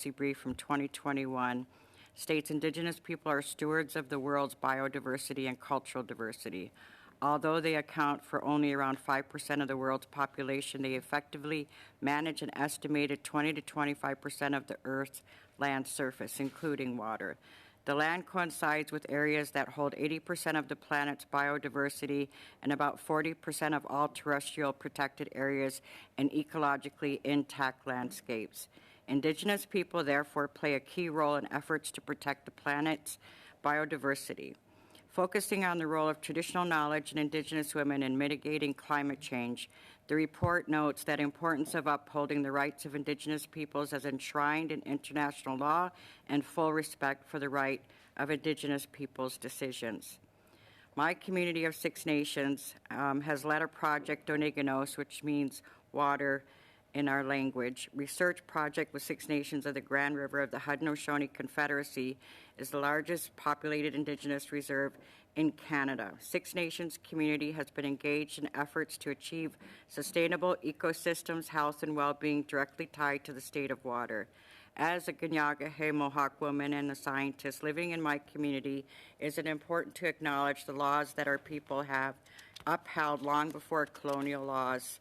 brief from 2021 states Indigenous people are stewards of the world's biodiversity and cultural diversity. Although they account for only around 5% of the world's population, they effectively manage an estimated 20 to 25% of the Earth's land surface, including water. The land coincides with areas that hold 80% of the planet's biodiversity and about 40% of all terrestrial protected areas and ecologically intact landscapes. Indigenous people, therefore, play a key role in efforts to protect the planet's biodiversity. Focusing on the role of traditional knowledge and Indigenous women in mitigating climate change, the report notes that importance of upholding the rights of Indigenous peoples as enshrined in international law and full respect for the right of Indigenous peoples' decisions. My community of Six Nations has led a project, Indigenous, which means water in our language. Research project with Six Nations of the Grand River of the Haudenosaunee Confederacy is the largest populated Indigenous reserve in Canada. Six Nations community has been engaged in efforts to achieve sustainable ecosystems, health, and well-being directly tied to the state of water. As a Ganyaga Mohawk woman and a scientist living in my community, is it important to acknowledge the laws that our people have upheld long before colonial laws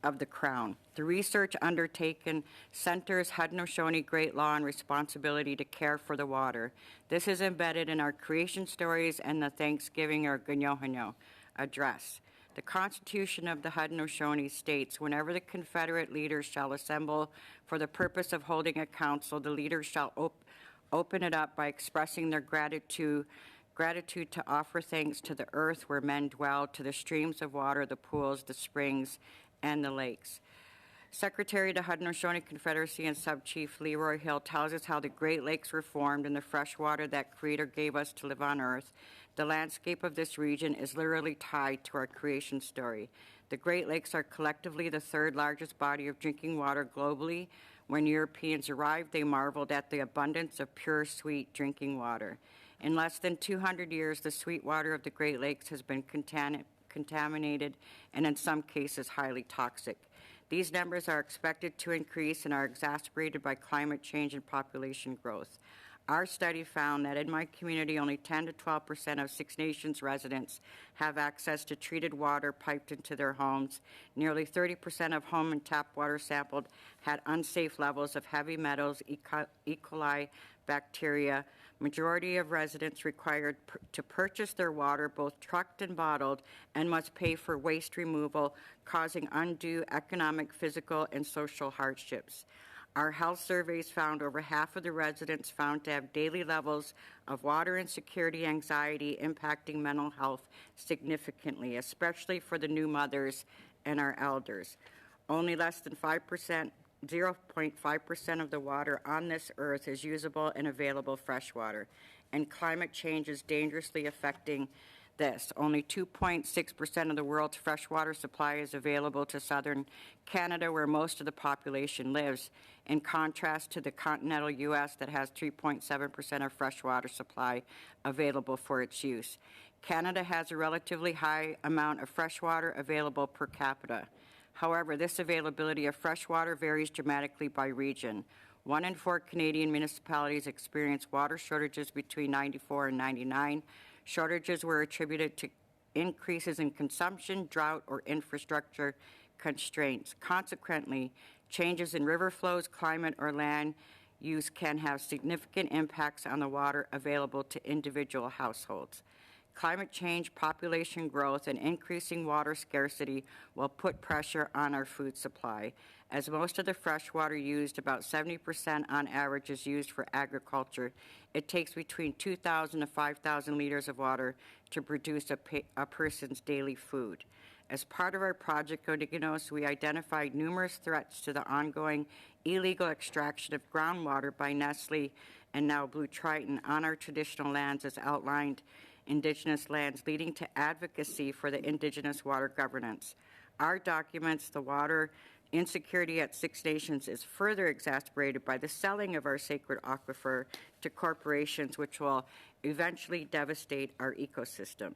of the Crown. The research undertaken centers Haudenosaunee Great Law and responsibility to care for the water. This is embedded in our creation stories and the Thanksgiving or Ganyohano address. The Constitution of the Haudenosaunee states, whenever the Confederate leaders shall assemble for the purpose of holding a council, the leaders shall open it up by expressing their gratitude to offer thanks to the earth where men dwell, to the streams of water, the pools, the springs, and the lakes. Secretary of the Haudenosaunee Confederacy and Sub-Chief Leroy Hill tells us how the Great Lakes were formed and the fresh water that Creator gave us to live on Earth. The landscape of this region is literally tied to our creation story. The Great Lakes are collectively the third largest body of drinking water globally. When Europeans arrived, they marveled at the abundance of pure, sweet drinking water. In less than 200 years, the sweet water of the Great Lakes has been contaminated and in some cases highly toxic. These numbers are expected to increase and are exacerbated by climate change and population growth. Our study found that in my community, only 10 to 12% of Six Nations residents have access to treated water piped into their homes. Nearly 30% of home and tap water sampled had unsafe levels of heavy metals, E. coli, bacteria. Majority of residents required to purchase their water, both trucked and bottled, and must pay for waste removal, causing undue economic, physical, and social hardships. Our health surveys found over half of the residents found to have daily levels of water insecurity, anxiety, impacting mental health significantly, especially for the new mothers and our elders. Only less than 5%, 0.5% of the water on this earth is usable and available fresh water, and climate change is dangerously affecting this. Only 2.6% of the world's freshwater supply is available to southern Canada, where most of the population lives, in contrast to the continental U.S. that has 3.7% of freshwater supply available for its use. Canada has a relatively high amount of freshwater available per capita. However, this availability of freshwater varies dramatically by region. 1 in 4 Canadian municipalities experience water shortages between 94 and 99. Shortages were attributed to increases in consumption, drought, or infrastructure constraints. Consequently, changes in river flows, climate, or land use can have significant impacts on the water available to individual households. Climate change, population growth, and increasing water scarcity will put pressure on our food supply. As most of the fresh water used, about 70% on average, is used for agriculture. It takes between 2,000 to 5,000 liters of water to produce a person's daily food. As part of our project, Indigenous, we identified numerous threats to the ongoing illegal extraction of groundwater by Nestle and now Blue Triton on our traditional lands as outlined Indigenous lands, leading to advocacy for the Indigenous water governance. Our documents, the water insecurity at Six Nations is further exacerbated by the selling of our sacred aquifer to corporations, which will eventually devastate our ecosystem.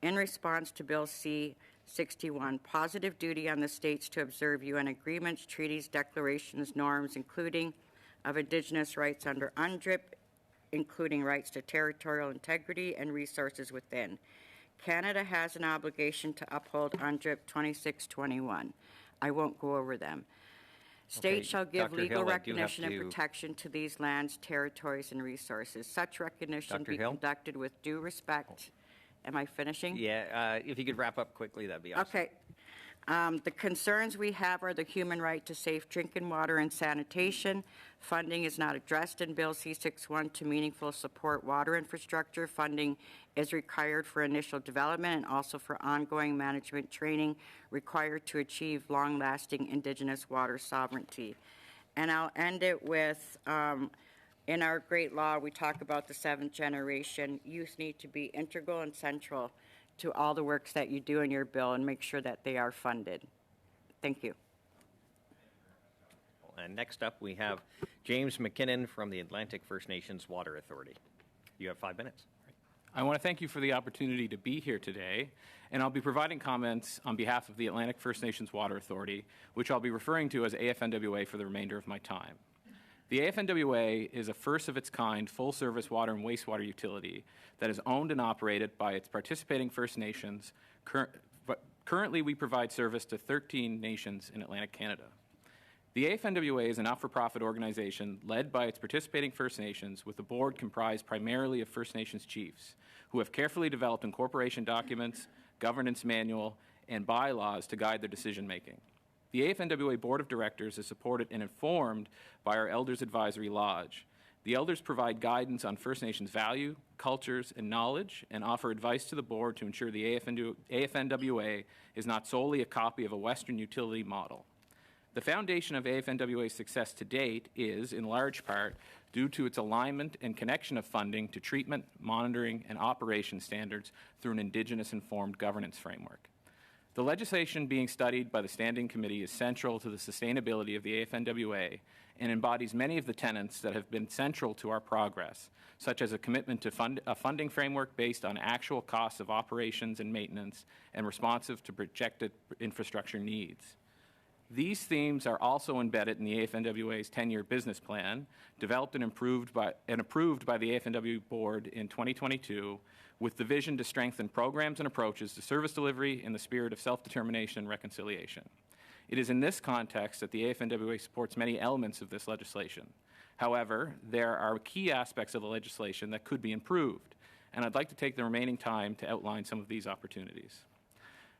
In response to Bill C-61, positive duty on the states to observe UN agreements, treaties, declarations, norms, including of Indigenous rights under UNDRIP, including rights to territorial integrity and resources within. Canada has an obligation to uphold UNDRIP 2621. I won't go over them. States shall give Dr. legal Hill, recognition and protection to these lands, territories, and resources. Such recognition Dr. be Hill? conducted with due respect. Am I finishing? Yeah, if you could wrap up quickly, that'd be awesome. Okay. The concerns we have are the human right to safe drinking water and sanitation. Funding is not addressed in Bill C-61 to meaningful support water infrastructure. Funding is required for initial development and also for ongoing management training required to achieve long-lasting Indigenous water sovereignty. And I'll end it with, in our great law, we talk about the seventh generation. Youth need to be integral and central to all the works that you do in your bill and make sure that they are funded. Thank you. And next up, we have James McKinnon from the Atlantic First Nations Water Authority. You have 5 minutes. I want to thank you for the opportunity to be here today, and I'll be providing comments on behalf of the Atlantic First Nations Water Authority, which I'll be referring to as AFNWA for the remainder of my time. The AFNWA is a first-of-its-kind full-service water and wastewater utility that is owned and operated by its participating First Nations. Currently, we provide service to 13 nations in Atlantic Canada. The AFNWA is a not-for-profit organization led by its participating First Nations with a board comprised primarily of First Nations chiefs who have carefully developed incorporation documents, governance manual, and bylaws to guide their decision-making. The AFNWA Board of Directors is supported and informed by our Elders Advisory Lodge. The Elders provide guidance on First Nations value, cultures, and knowledge, and offer advice to the Board to ensure the AFNWA is not solely a copy of a Western utility model. The foundation of AFNWA's success to date is, in large part, due to its alignment and connection of funding to treatment, monitoring, and operation standards through an Indigenous-informed governance framework. The legislation being studied by the Standing Committee is central to the sustainability of the AFNWA and embodies many of the tenets that have been central to our progress, such as a commitment to a funding framework based on actual costs of operations and maintenance and responsive to projected infrastructure needs. These themes are also embedded in the AFNWA's 10-year business plan, developed and approved by the AFNW Board in 2022, with the vision to strengthen programs and approaches to service delivery in the spirit of self-determination and reconciliation. It is in this context that the AFNWA supports many elements of this legislation. However, there are key aspects of the legislation that could be improved, and I'd like to take the remaining time to outline some of these opportunities.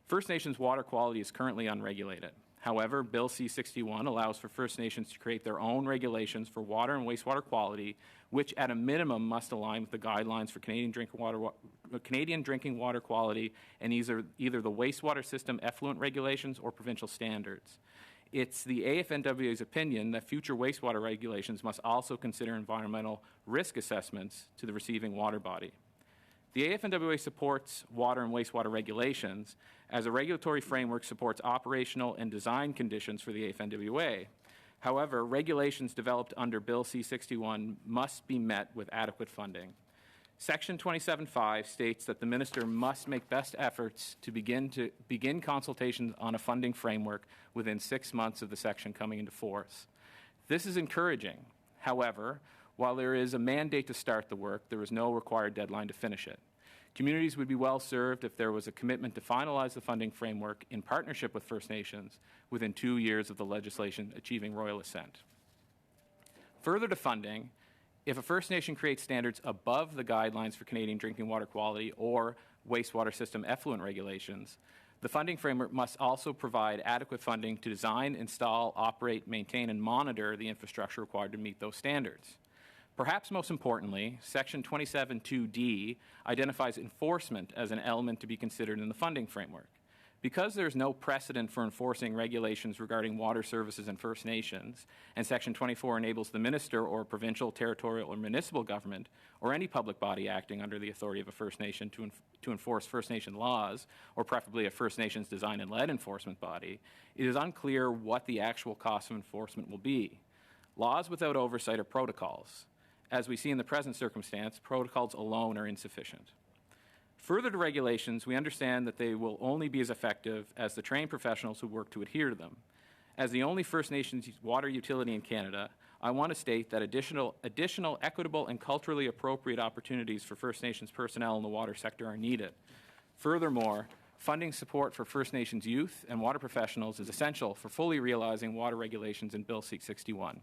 First Nations water quality is currently unregulated. However, Bill C-61 allows for First Nations to create their own regulations for water and wastewater quality, which at a minimum must align with the guidelines for Canadian drinking water quality and either the wastewater system effluent regulations or provincial standards. It's the AFNWA's opinion that future wastewater regulations must also consider environmental risk assessments to the receiving water body. The AFNWA supports water and wastewater regulations as a regulatory framework supports operational and design conditions for the AFNWA. However, regulations developed under Bill C-61 must be met with adequate funding. Section 27.5 states that the minister must make best efforts to begin consultations on a funding framework within 6 months of the section coming into force. This is encouraging. However, while there is a mandate to start the work, there is no required deadline to finish it. Communities would be well served if there was a commitment to finalize the funding framework in partnership with First Nations within 2 years of the legislation achieving royal assent. Further to funding, if a First Nation creates standards above the guidelines for Canadian drinking water quality or wastewater system effluent regulations, the funding framework must also provide adequate funding to design, install, operate, maintain, and monitor the infrastructure required to meet those standards. Perhaps most importantly, Section 27.2d identifies enforcement as an element to be considered in the funding framework. Because there is no precedent for enforcing regulations regarding water services in First Nations, and Section 24 enables the minister or provincial, territorial, or municipal government, or any public body acting under the authority of a First Nation to enforce First Nation laws, or preferably a First Nations design and led enforcement body, it is unclear what the actual cost of enforcement will be. Laws without oversight are protocols. As we see in the present circumstance, protocols alone are insufficient. Further to regulations, we understand that they will only be as effective as the trained professionals who work to adhere to them. As the only First Nations water utility in Canada, I want to state that additional equitable and culturally appropriate opportunities for First Nations personnel in the water sector are needed. Furthermore, funding support for First Nations youth and water professionals is essential for fully realizing water regulations in Bill C-61.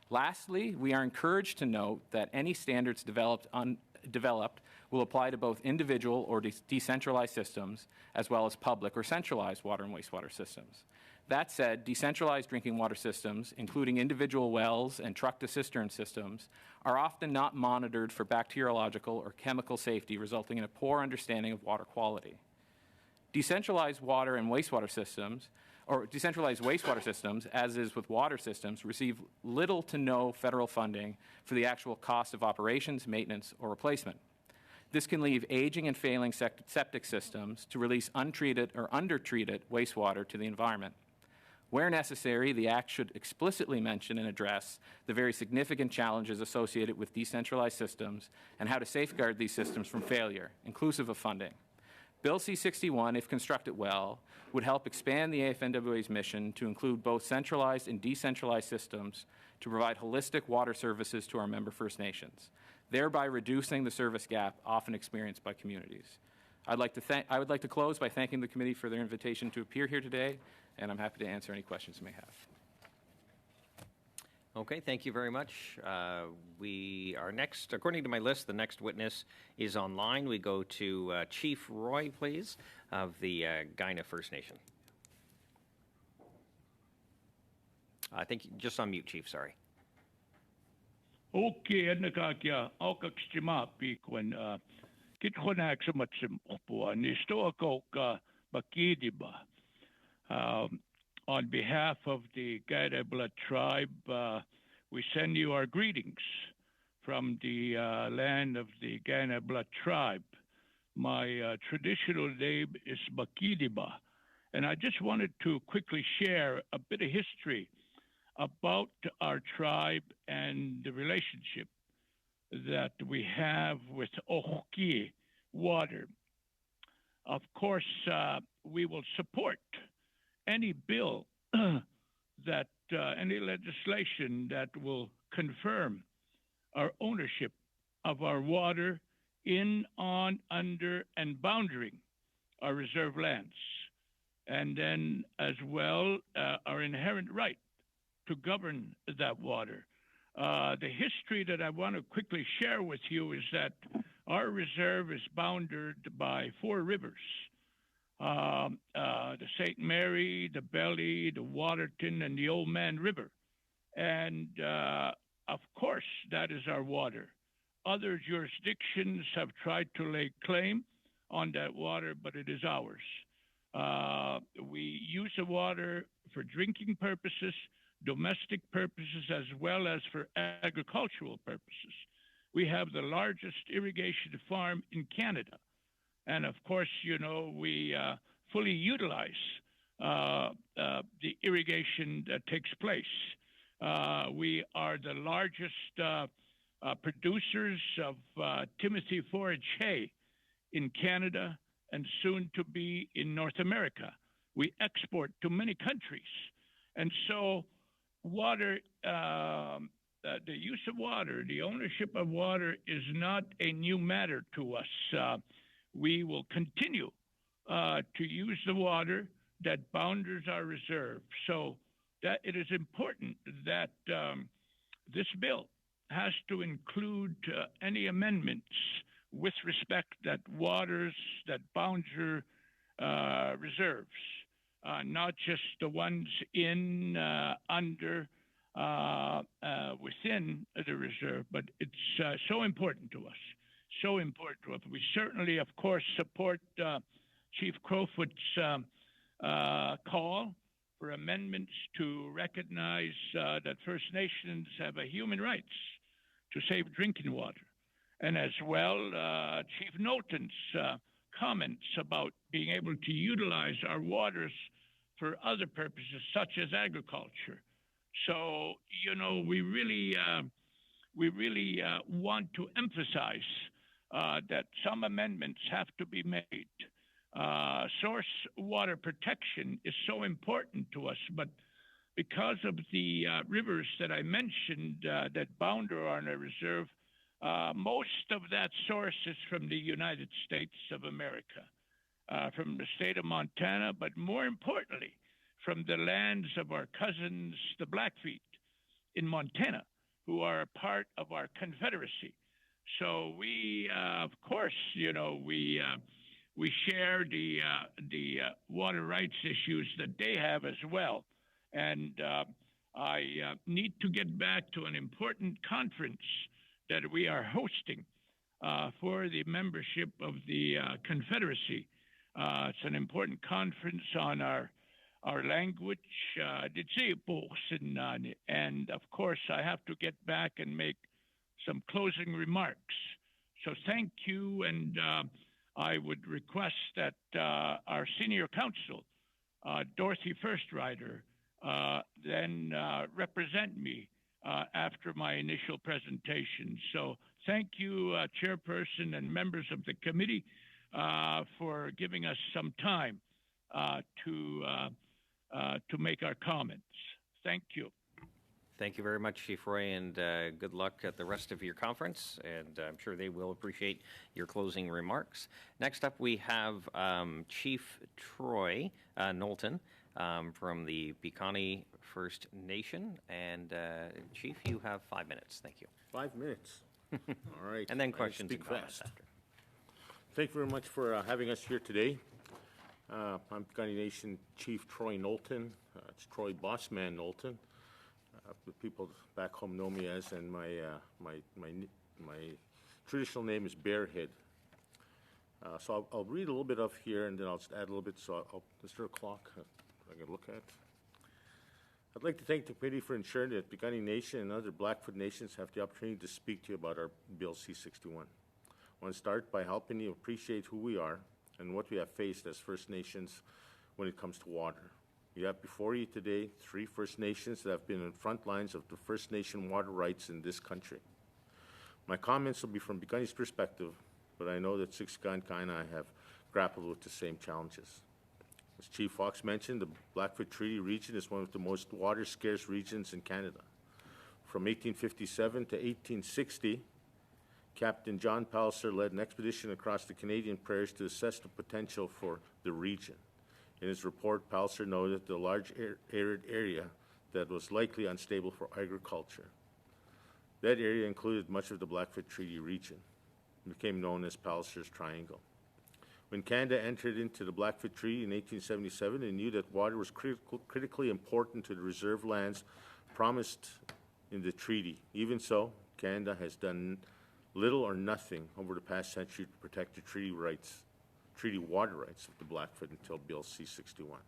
Lastly, we are encouraged to note that any standards developed will apply to both individual or decentralized systems, as well as public or centralized water and wastewater systems. That said, decentralized drinking water systems, including individual wells and truck-to-cistern systems, are often not monitored for bacteriological or chemical safety, resulting in a poor understanding of water quality. Decentralized water and wastewater systems, or decentralized wastewater systems, as is with water systems, receive little to no federal funding for the actual cost of operations, maintenance, or replacement. This can leave aging and failing septic systems to release untreated or undertreated wastewater to the environment. Where necessary, the Act should explicitly mention and address the very significant challenges associated with decentralized systems and how to safeguard these systems from failure, inclusive of funding. Bill C-61, if constructed well, would help expand the AFNWA's mission to include both centralized and decentralized systems to provide holistic water services to our member First Nations, thereby reducing the service gap often experienced by communities. I would like to close by thanking the committee for their invitation to appear here today, and I'm happy to answer any questions you may have. Okay, thank you very much. We are next, according to my list, the next witness is online. We go to Chief Roy, please, of the Kainai First Nation. I think just on mute, Chief, sorry. Okay, nakakia aukakshima pikwen kithonak sumatsim opua nisto ka bakidiba. On behalf of the Kainai Blood tribe, we send you our greetings from the land of the Kainai Blood tribe. My traditional name is Bakidiba, and I just wanted to quickly share a bit of history about our tribe and the relationship that we have with Ohoki water. Of course, we will support any bill that any legislation that will confirm our ownership of our water in, on, under, and boundary our reserve lands, and then as well our inherent right to govern that water. The history that I want to quickly share with you is that our reserve is bounded by 4 rivers. The St. Mary, the Belly, the Waterton, and the Old Man River. And of course, that is our water. Other jurisdictions have tried to lay claim on that water, but it is ours. We use the water for drinking purposes, domestic purposes, as well as for agricultural purposes. We have the largest irrigation farm in Canada. And of course, you know, we fully utilize the irrigation that takes place. We are the largest producers of Timothy forage hay in Canada and soon to be in North America. We export to many countries. And so water, the use of water, the ownership of water is not a new matter to us. We will continue to use the water that boundaries our reserve. So that it is important that this bill has to include any amendments with respect that waters that boundary reserves, not just the ones in, under, within the reserve, but it's so important to us. So important to us. We certainly, of course, support Chief Crowfoot's call for amendments to recognize that First Nations have a human rights to safe drinking water. And as well, Chief Knowlton's comments about being able to utilize our waters for other purposes, such as agriculture. So, you know, we really want to emphasize that some amendments have to be made. Source water protection is so important to us, but because of the rivers that I mentioned that bound our reserve, most of that source is from the United States of America, from the state of Montana, but more importantly, from the lands of our cousins, the Blackfeet in Montana, who are a part of our confederacy. So we, of course, we share the water rights issues that they have as well. And I need to get back to an important conference that we are hosting for the membership of the Confederacy. It's an important conference on our language, and of course I have to get back and make some closing remarks. So thank you, and I would request that our senior counsel, Dorothy Firstrider, then represent me after my initial presentation. So thank you, Chairperson and members of the committee, for giving us some time to make our comments. Thank you. Thank you very much, Chief Roy, and good luck at the rest of your conference, and I'm sure they will appreciate your closing remarks. Next up, we have Chief Troy Knowlton from the Piikani First Nation, and Chief, you have 5 minutes. Thank you. 5 minutes. All right. And then questions and comments fast. after. Thank you very much for having us here today. I'm Piikani Nation Chief Troy Knowlton. It's Troy Bossman Knowlton. The people back home know me as, and my traditional name is Bearhead. So I'll read a little bit of here, and then I'll just add a little bit. So is there a clock I can look at? I'd like to thank the committee for ensuring that Piikani Nation and other Blackfoot nations have the opportunity to speak to you about our Bill C-61. I want to start by helping you appreciate who we are and what we have faced as First Nations when it comes to water. You have before you today 3 First Nations that have been in front lines of the First Nation water rights in this country. My comments will be from Piikani's perspective, but I know that Siksika and I have grappled with the same challenges. As Chief Fox mentioned, the Blackfoot Treaty region is one of the most water-scarce regions in Canada. From 1857 to 1860, Captain John Palliser led an expedition across the Canadian prairies to assess the potential for the region. In his report, Palliser noted the large arid area that was likely unstable for agriculture. That area included much of the Blackfoot Treaty region. It became known as Palliser's Triangle. When Canada entered into the Blackfoot Treaty in 1877, it knew that water was critically important to the reserve lands promised in the treaty. Even so, Canada has done little or nothing over the past century to protect the treaty water rights of the Blackfoot until Bill C-61.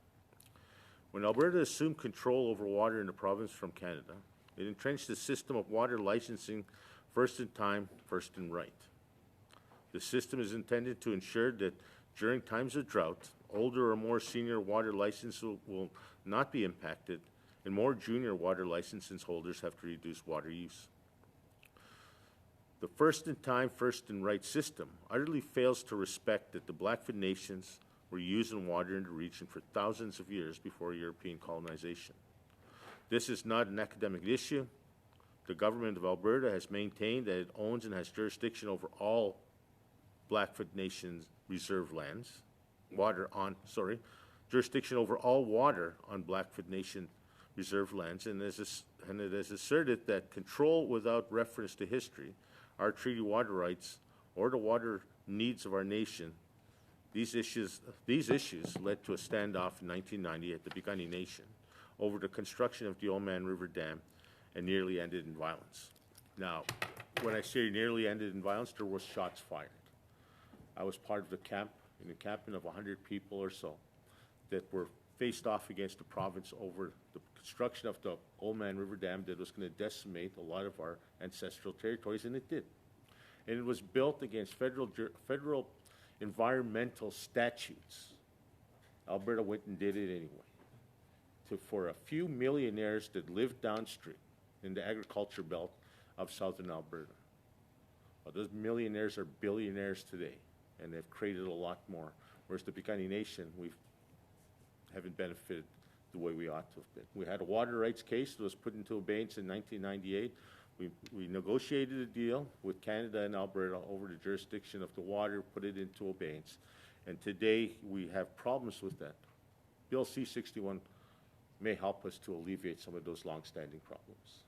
When Alberta assumed control over water in the province from Canada, it entrenched the system of water licensing first in time, first in right. The system is intended to ensure that during times of drought, older or more senior water licenses will not be impacted, and more junior water licenses holders have to reduce water use. The first in time, first in right system utterly fails to respect that the Blackfoot nations were using water in the region for thousands of years before European colonization. This is not an academic issue. The government of Alberta has maintained that it owns and has jurisdiction over all Blackfoot Nations reserve lands, jurisdiction over all water on Blackfoot Nation reserve lands, and it has asserted that control without reference to history, our treaty water rights, or the water needs of our nation. These issues led to a standoff in 1990 at the Piikani Nation over the construction of the Oldman River Dam and nearly ended in violence. Now, when I say nearly ended in violence, there was shots fired. I was part of the camp, in a camping of 100 people or so, that were faced off against the province over the construction of the Oldman River Dam that was going to decimate a lot of our ancestral territories, and it did. And it was built against federal environmental statutes. Alberta went and did it anyway. For a few millionaires that lived downstream in the agriculture belt of southern Alberta. Well, those millionaires are billionaires today, and they've created a lot more. Whereas the Piikani Nation, we haven't benefited the way we ought to have been. We had a water rights case that was put into abeyance in 1998. We negotiated a deal with Canada and Alberta over the jurisdiction of the water, put it into abeyance. And today we have problems with that. Bill C-61 may help us to alleviate some of those long-standing problems.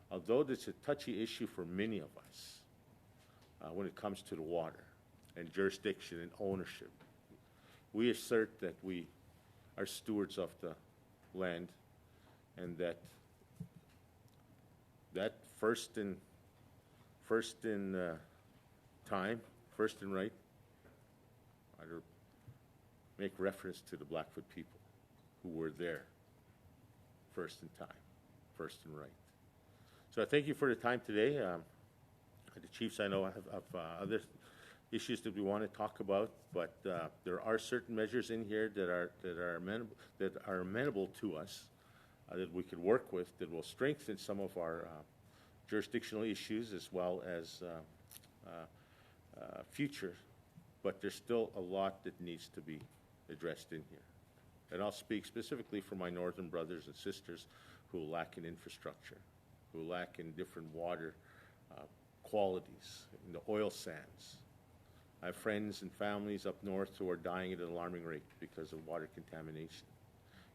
Although it's a touchy issue for many of us when it comes to the water and jurisdiction and ownership, we assert that we are stewards of the land and that first in time, first in right, I'd make reference to the Blackfoot people who were there first in time, first in right. So I thank you for the time today. The chiefs I know have other issues that we want to talk about, but there are certain measures in here that are amenable to us that we could work with that will strengthen some of our jurisdictional issues as well as future. But there's still a lot that needs to be addressed in here. And I'll speak specifically for my northern brothers and sisters who lack in infrastructure, who lack in different water qualities, in the oil sands. I have friends and families up north who are dying at an alarming rate because of water contamination.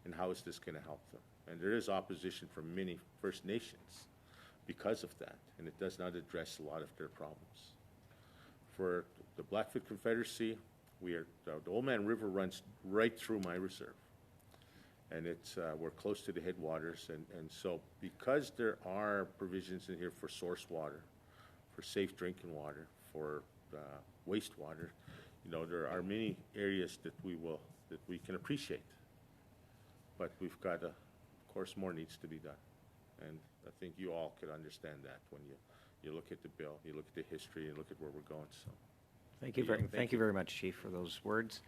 And how is this going to help them? And there is opposition from many First Nations because of that, and it does not address a lot of their problems. For the Blackfoot Confederacy, the Old Man River runs right through my reserve. And we're close to the headwaters, and so because there are provisions in here for source water, for safe drinking water, for wastewater, there are many areas that we can appreciate. But we've got of course, more needs to be done. And I think you all could understand that when you look at the bill, you look at the history, you look at where we're going. So, Thank you very much, Chief, for those words.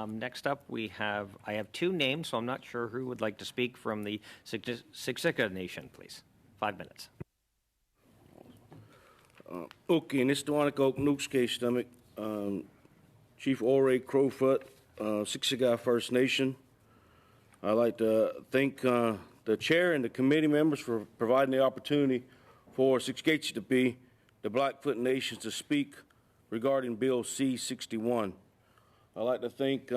Next up, I have two names, so I'm not sure who would like to speak from the Siksika Nation, please. 5 minutes. Okay, Nistawanak Nuke Stomach, Chief Ore Crowfoot, Siksika First Nation. I'd like to thank the chair and the committee members for providing the opportunity for Siksika to be the Blackfoot Nations to speak regarding Bill C-61. I'd like to thank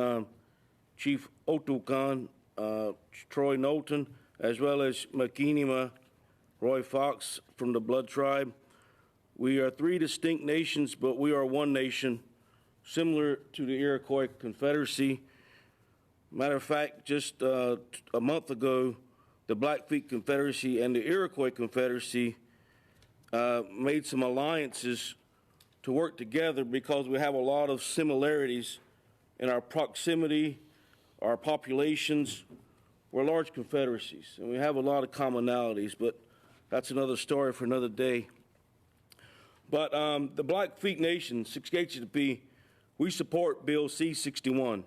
Chief Otukan, Troy Knowlton, as well as Makinima Roy Fox from the Blood Tribe. We are three distinct nations, but we are one nation, similar to the Iroquois Confederacy. Matter of fact, just a month ago, the Blackfeet Confederacy and the Iroquois Confederacy made some alliances to work together because we have a lot of similarities in our proximity, our populations. We're large confederacies, and we have a lot of commonalities, but that's another story for another day. But the Blackfeet Nation, Siksika, we support Bill C-61.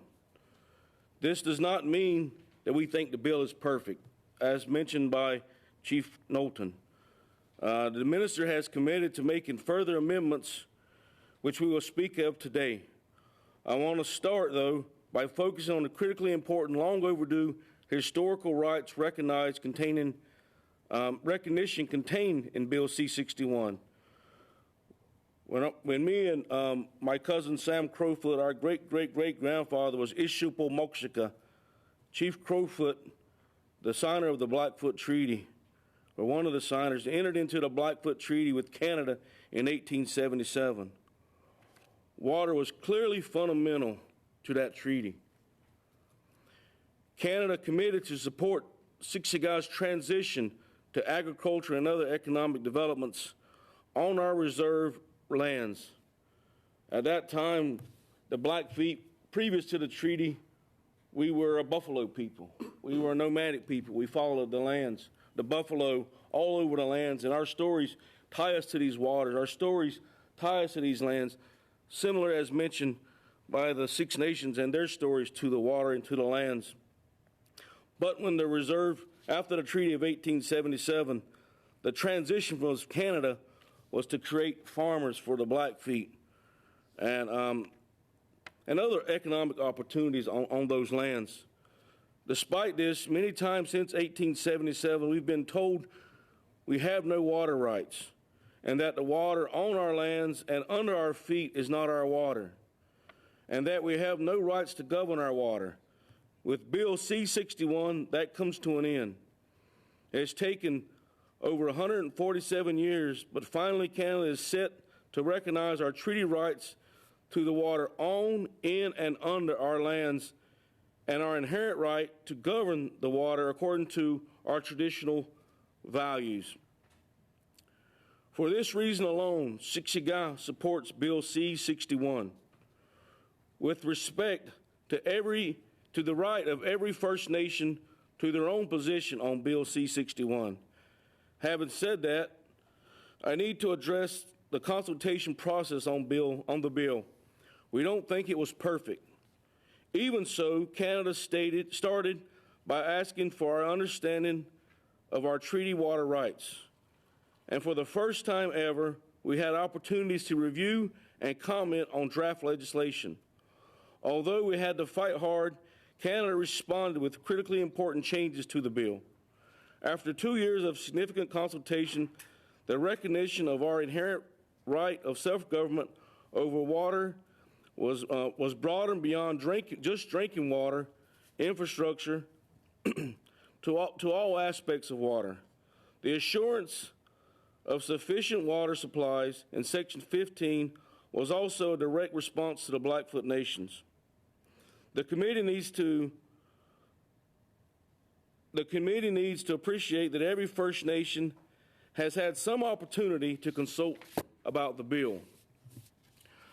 This does not mean that we think the bill is perfect, as mentioned by Chief Knowlton. The minister has committed to making further amendments, which we will speak of today. I want to start, though, by focusing on the critically important, long overdue historical rights recognition contained in Bill C-61. When me and my cousin Sam Crowfoot, our great-great-great-grandfather was Ishupo Mokshika, Chief Crowfoot, the signer of the Blackfoot Treaty, or one of the signers, entered into the Blackfoot Treaty with Canada in 1877. Water was clearly fundamental to that treaty. Canada committed to support Siksika's transition to agriculture and other economic developments on our reserve lands. At that time, the Blackfeet, previous to the treaty, we were a buffalo people. We were a nomadic people. We followed the lands, the buffalo all over the lands, and our stories tie us to these waters. Our stories tie us to these lands, similar as mentioned by the Six Nations and their stories to the water and to the lands. But when the reserve, after the Treaty of 1877, the transition from Canada was to create farmers for the Blackfeet and other economic opportunities on those lands. Despite this, many times since 1877, we've been told we have no water rights and that the water on our lands and under our feet is not our water, and that we have no rights to govern our water. With Bill C-61, that comes to an end. It's taken over 147 years, but finally Canada is set to recognize our treaty rights to the water on, in, and under our lands, and our inherent right to govern the water according to our traditional values. For this reason alone, Siksika supports Bill C-61. With respect to the right of every First Nation to their own position on Bill C-61. Having said that, I need to address the consultation process on the bill. We don't think it was perfect. Even so, Canada started by asking for our understanding of our treaty water rights. And for the first time ever, we had opportunities to review and comment on draft legislation. Although we had to fight hard, Canada responded with critically important changes to the bill. After 2 years of significant consultation, the recognition of our inherent right of self-government over water was broadened beyond just drinking water, infrastructure, to all aspects of water. The assurance of sufficient water supplies in Section 15 was also a direct response to the Blackfoot Nations. The committee needs to appreciate that every First Nation has had some opportunity to consult about the bill.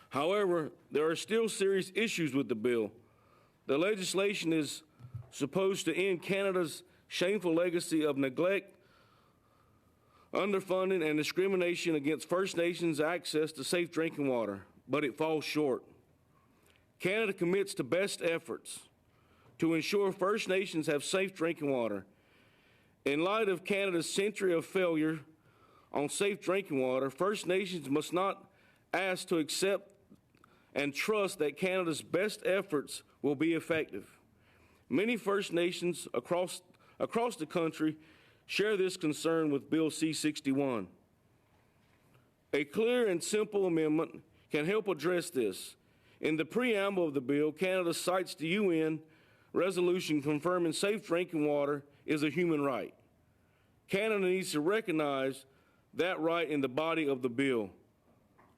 However, there are still serious issues with the bill. The legislation is supposed to end Canada's shameful legacy of neglect, underfunding, and discrimination against First Nations' access to safe drinking water, but it falls short. Canada commits to best efforts to ensure First Nations have safe drinking water. In light of Canada's century of failure on safe drinking water, First Nations must not ask to accept and trust that Canada's best efforts will be effective. Many First Nations across the country share this concern with Bill C-61. A clear and simple amendment can help address this. In the preamble of the bill, Canada cites the UN resolution confirming safe drinking water is a human right. Canada needs to recognize that right in the body of the bill.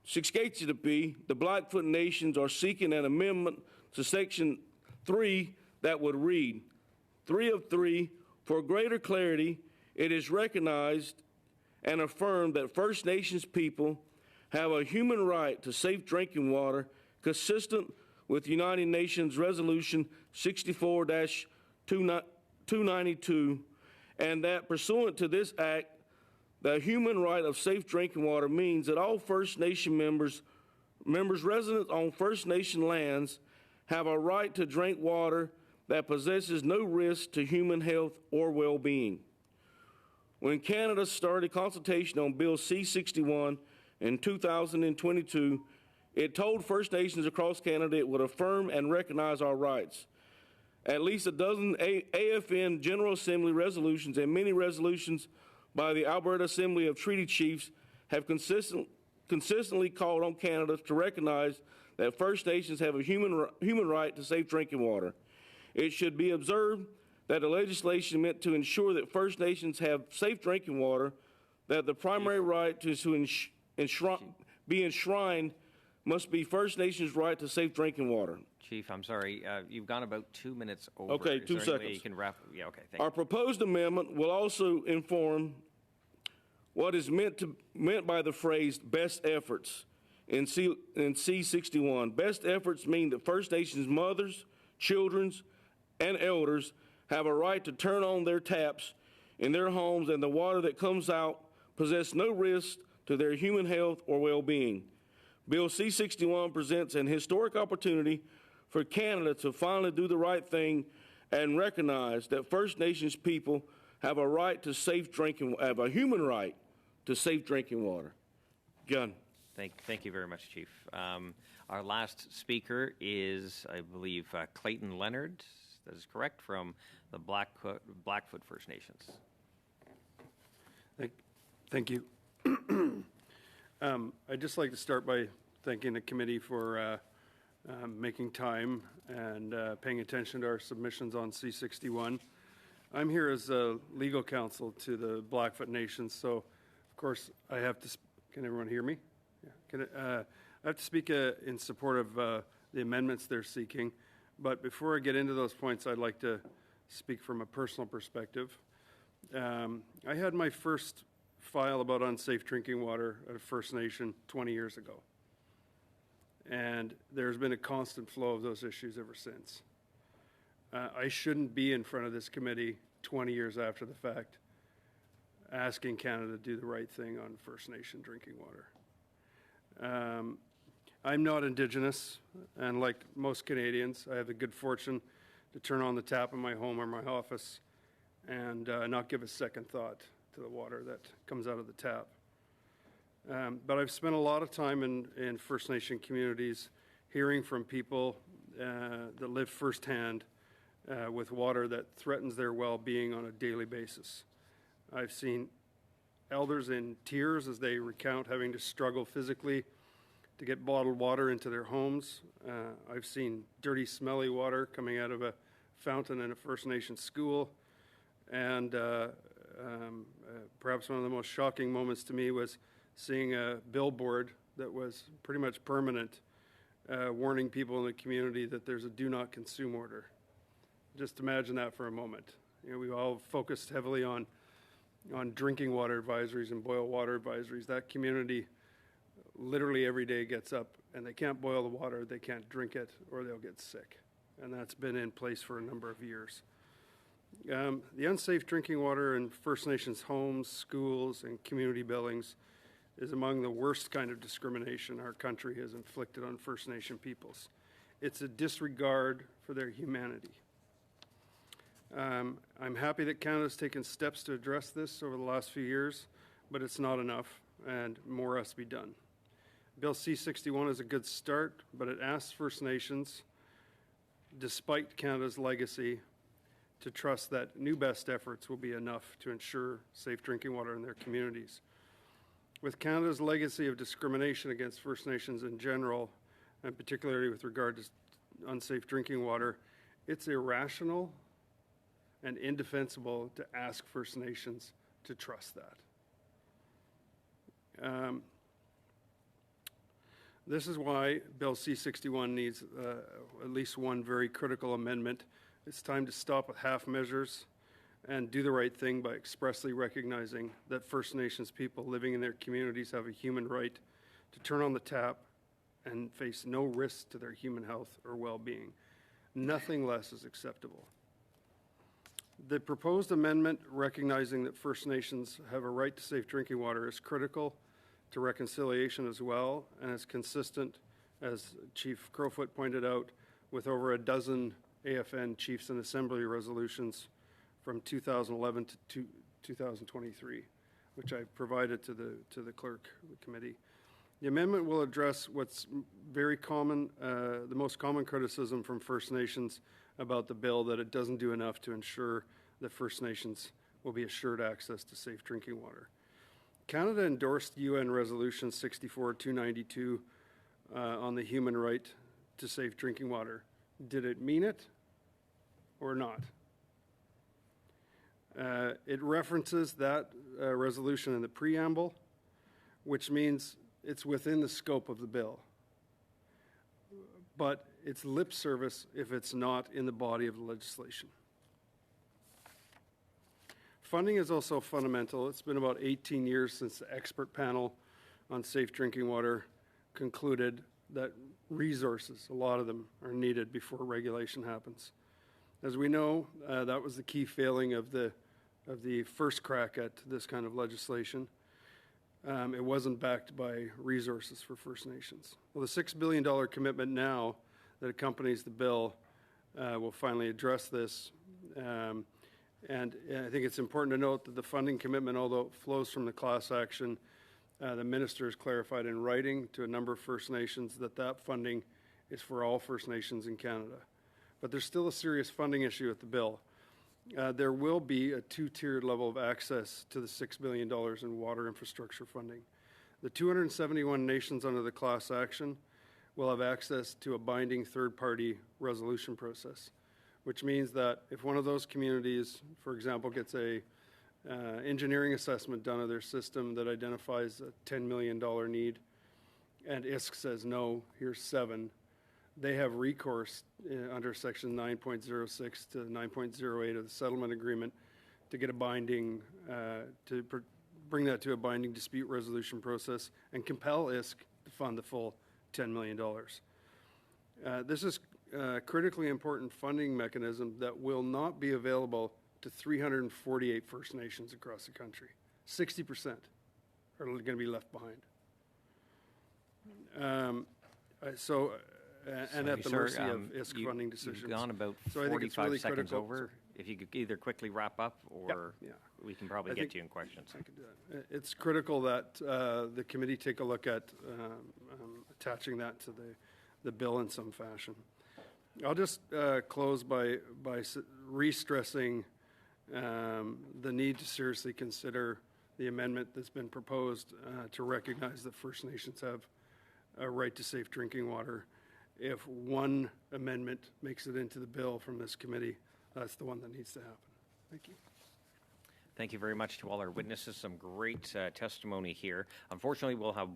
Siksika, the Blackfoot Nations are seeking an amendment to Section 3 that would read, 3 of 3, for greater clarity, it is recognized and affirmed that First Nations people have a human right to safe drinking water consistent with United Nations Resolution 64-292, and that pursuant to this act, the human right of safe drinking water means that all First Nation members resident on First Nation lands have a right to drink water that possesses no risk to human health or well-being. When Canada started consultation on Bill C-61 in 2022, it told First Nations across Canada it would affirm and recognize our rights. At least a dozen AFN General Assembly resolutions and many resolutions by the Alberta Assembly of Treaty Chiefs have consistently called on Canada to recognize that First Nations have a human right to safe drinking water. It should be observed that the legislation meant to ensure that First Nations have safe drinking water, that the primary right to be enshrined must be First Nations' right to safe drinking water. Chief, I'm sorry, you've gone about 2 minutes over. Okay, Is 2 there any way seconds. you can wrap? Yeah, okay, thank Our you. proposed amendment will also inform what is meant by the phrase best efforts in C-61. Best efforts mean that First Nations mothers, children, and elders have a right to turn on their taps in their homes, and the water that comes out possess no risk to their human health or well-being. Bill C-61 presents an historic opportunity for Canada to finally do the right thing and recognize that First Nations people have a right to have a human right to safe drinking water. Gun. Thank you very much, Chief. Our last speaker is, I believe, Clayton Leonard. That is correct, from the Blackfoot First Nations. Thank you. I'd just like to start by thanking the committee for making time and paying attention to our submissions on C61. I'm here as legal counsel to the Blackfoot Nations, so of course I have to. Can everyone hear me? Yeah. I have to speak in support of the amendments they're seeking. But before I get into those points, I'd like to speak from a personal perspective. I had my first file about unsafe drinking water at a First Nation 20 years ago. And there's been a constant flow of those issues ever since. I shouldn't be in front of this committee 20 years after the fact asking Canada to do the right thing on First Nation drinking water. I'm not Indigenous, and like most Canadians, I have the good fortune to turn on the tap in my home or my office and not give a second thought to the water that comes out of the tap. But I've spent a lot of time in First Nation communities hearing from people that live firsthand with water that threatens their well-being on a daily basis. I've seen elders in tears as they recount having to struggle physically to get bottled water into their homes. I've seen dirty, smelly water coming out of a fountain in a First Nation school. And perhaps one of the most shocking moments to me was seeing a billboard that was pretty much permanent, warning people in the community that there's a do not consume order. Just imagine that for a moment. You know, we all focused heavily on drinking water advisories and boil water advisories. That community literally every day gets up and they can't boil the water, they can't drink it, or they'll get sick. And that's been in place for a number of years. The unsafe drinking water in First Nations homes, schools, and community buildings is among the worst kind of discrimination our country has inflicted on First Nation peoples. It's a disregard for their humanity. I'm happy that Canada's taken steps to address this over the last few years, but it's not enough, and more has to be done. Bill C-61 is a good start, but it asks First Nations, despite Canada's legacy, to trust that new best efforts will be enough to ensure safe drinking water in their communities. With Canada's legacy of discrimination against First Nations in general, and particularly with regard to unsafe drinking water, it's irrational and indefensible to ask First Nations to trust that. This is why Bill C-61 needs at least one very critical amendment. It's time to stop with half measures and do the right thing by expressly recognizing that First Nations people living in their communities have a human right to turn on the tap and face no risk to their human health or well-being. Nothing less is acceptable. The proposed amendment recognizing that First Nations have a right to safe drinking water is critical to reconciliation as well, and is consistent, as Chief Crowfoot pointed out, with over a dozen AFN Chiefs and Assembly resolutions from 2011 to 2023, which I provided to the clerk of the committee. The amendment will address what's very common, the most common criticism from First Nations about the bill, that it doesn't do enough to ensure that First Nations will be assured access to safe drinking water. Canada endorsed UN Resolution 64-292 on the human right to safe drinking water. Did it mean it or not? It references that resolution in the preamble, which means it's within the scope of the bill. But it's lip service if it's not in the body of the legislation. Funding is also fundamental. It's been about 18 years since the expert panel on safe drinking water concluded that resources, a lot of them, are needed before regulation happens. As we know, that was the key failing of the first crack at this kind of legislation. It wasn't backed by resources for First Nations. Well, the $6 billion commitment now that accompanies the bill will finally address this. And I think it's important to note that the funding commitment, although it flows from the class action, the minister has clarified in writing to a number of First Nations that that funding is for all First Nations in Canada. But there's still a serious funding issue with the bill. there will be a two-tiered level of access to the $6 billion in water infrastructure funding. The 271 nations under the class action will have access to a binding third-party resolution process, which means that if one of those communities, for example, gets a engineering assessment done of their system that identifies a $10 million need, and ISC says, no, here's 7, they have recourse under section 9.06 to 9.08 of the settlement agreement to get a binding, bring that to a binding dispute resolution process and compel ISC to fund the full $10 million. This is a critically important funding mechanism that will not be available to 348 First Nations across the country. 60% are going to be left behind. And at the mercy of ISC funding decisions. You've gone about So I think it's 45 really seconds critical. over. If you could either quickly wrap up or Yeah. we can probably I get think to you in questions. I could do that. It's critical that the committee take a look at attaching that to the bill in some fashion. I'll just close by re-stressing the need to seriously consider the amendment that's been proposed to recognize that First Nations have a right to safe drinking water. If one amendment makes it into the bill from this committee, that's the one that needs to happen. Thank you. Thank you very much to all our witnesses. Some great testimony here. Unfortunately, we'll have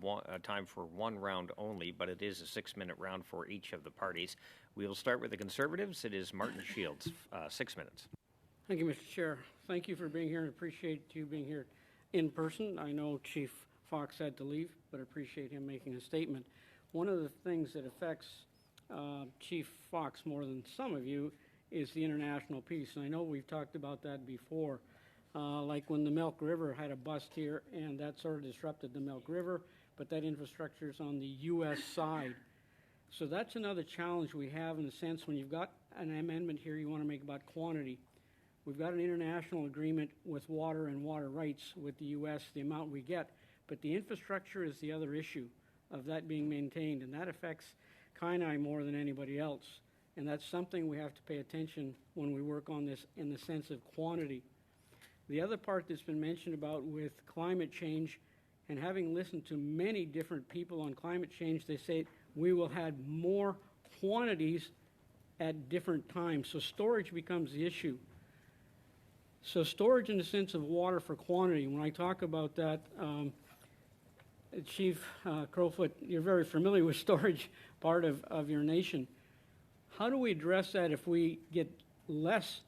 time for one round only, but it is a 6-minute round for each of the parties. We will start with the Conservatives. It is Martin Shields, 6 minutes. Thank you, Mr. Chair. Thank you for being here and appreciate you being here in person. I know Chief Fox had to leave, but appreciate him making a statement. One of the things that affects Chief Fox more than some of you is the international piece. And I know we've talked about that before. Like when the Milk River had a bust here, and that sort of disrupted the Milk River, but that infrastructure is on the U.S. side. So that's another challenge we have in the sense when you've got an amendment here you want to make about quantity. We've got an international agreement with water and water rights with the U.S., the amount we get, but the infrastructure is the other issue of that being maintained, and that affects Kainai more than anybody else. And that's something we have to pay attention when we work on this in the sense of quantity. The other part that's been mentioned about with climate change, and having listened to many different people on climate change, they say we will have more quantities at different times. So storage becomes the issue. So storage in the sense of water for quantity, when I talk about that, Chief Crowfoot, you're very familiar with storage part of your nation. How do we address that if we get less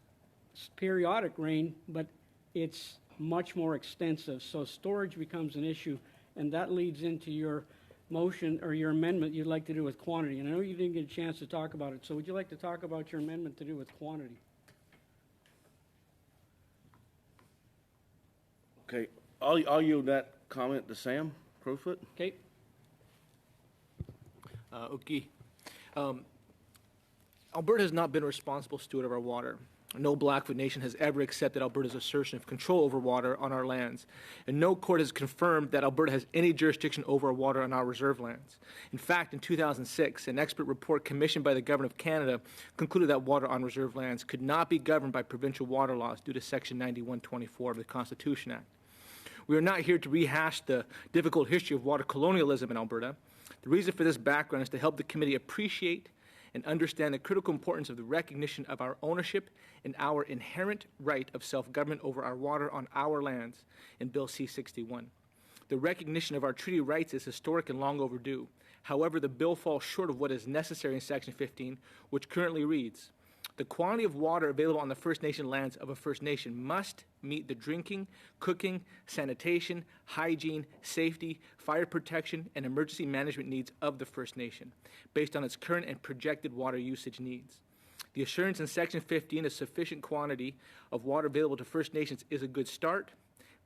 periodic rain, but it's much more extensive? So storage becomes an issue, and that leads into your motion or your amendment you'd like to do with quantity. And I know you didn't get a chance to talk about it, so would you like to talk about your amendment to do with quantity? Okay, I'll yield that comment to Sam Crowfoot. Okay. Okay. Alberta has not been a responsible steward of our water. No Blackfoot Nation has ever accepted Alberta's assertion of control over water on our lands, and no court has confirmed that Alberta has any jurisdiction over our water on our reserve lands. In fact, in 2006, an expert report commissioned by the Government of Canada concluded that water on reserve lands could not be governed by provincial water laws due to Section 9124 of the Constitution Act. We are not here to rehash the difficult history of water colonialism in Alberta. The reason for this background is to help the committee appreciate and understand the critical importance of the recognition of our ownership and our inherent right of self-government over our water on our lands in Bill C-61. The recognition of our treaty rights is historic and long overdue. However, the bill falls short of what is necessary in Section 15, which currently reads, "The quantity of water available on the First Nation lands of a First Nation must meet the drinking, cooking, sanitation, hygiene, safety, fire protection, and emergency management needs of the First Nation, based on its current and projected water usage needs. The assurance in Section 15 of sufficient quantity of water available to First Nations is a good start,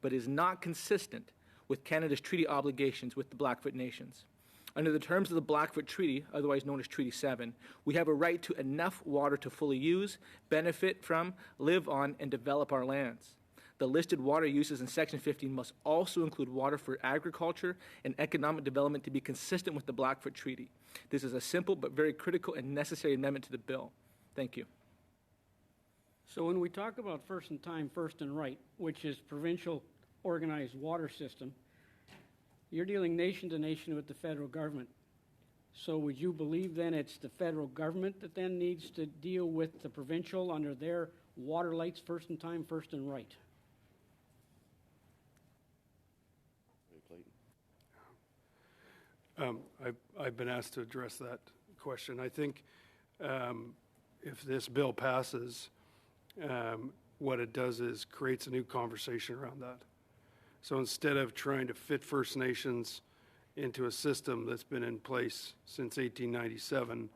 but is not consistent with Canada's treaty obligations with the Blackfoot Nations. Under the terms of the Blackfoot Treaty, otherwise known as Treaty 7, we have a right to enough water to fully use, benefit from, live on, and develop our lands. The listed water uses in Section 15 must also include water for agriculture and economic development to be consistent with the Blackfoot Treaty. This is a simple but very critical and necessary amendment to the bill. Thank you." So when we talk about first in time, first and right, which is provincial organized water system, you're dealing nation to nation with the federal government. So would you believe then it's the federal government that then needs to deal with the provincial under their water rights first in time, first and right? I've been asked to address that question. I think if this bill passes, what it does is creates a new conversation around that. So instead of trying to fit First Nations into a system that's been in place since 1897,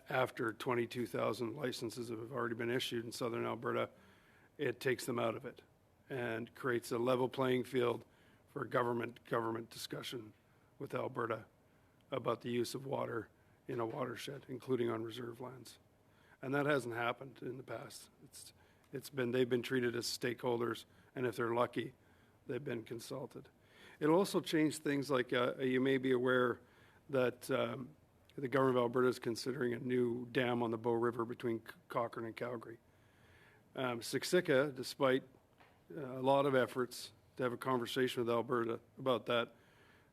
after 22,000 licenses have already been issued in southern Alberta, it takes them out of it and creates a level playing field for government discussion with Alberta about the use of water in a watershed, including on reserve lands. And that hasn't happened in the past. They've been treated as stakeholders, and if they're lucky, they've been consulted. It'll also change things like you may be aware that the government of Alberta is considering a new dam on the Bow River between Cochrane and Calgary. Siksika, despite a lot of efforts to have a conversation with Alberta about that,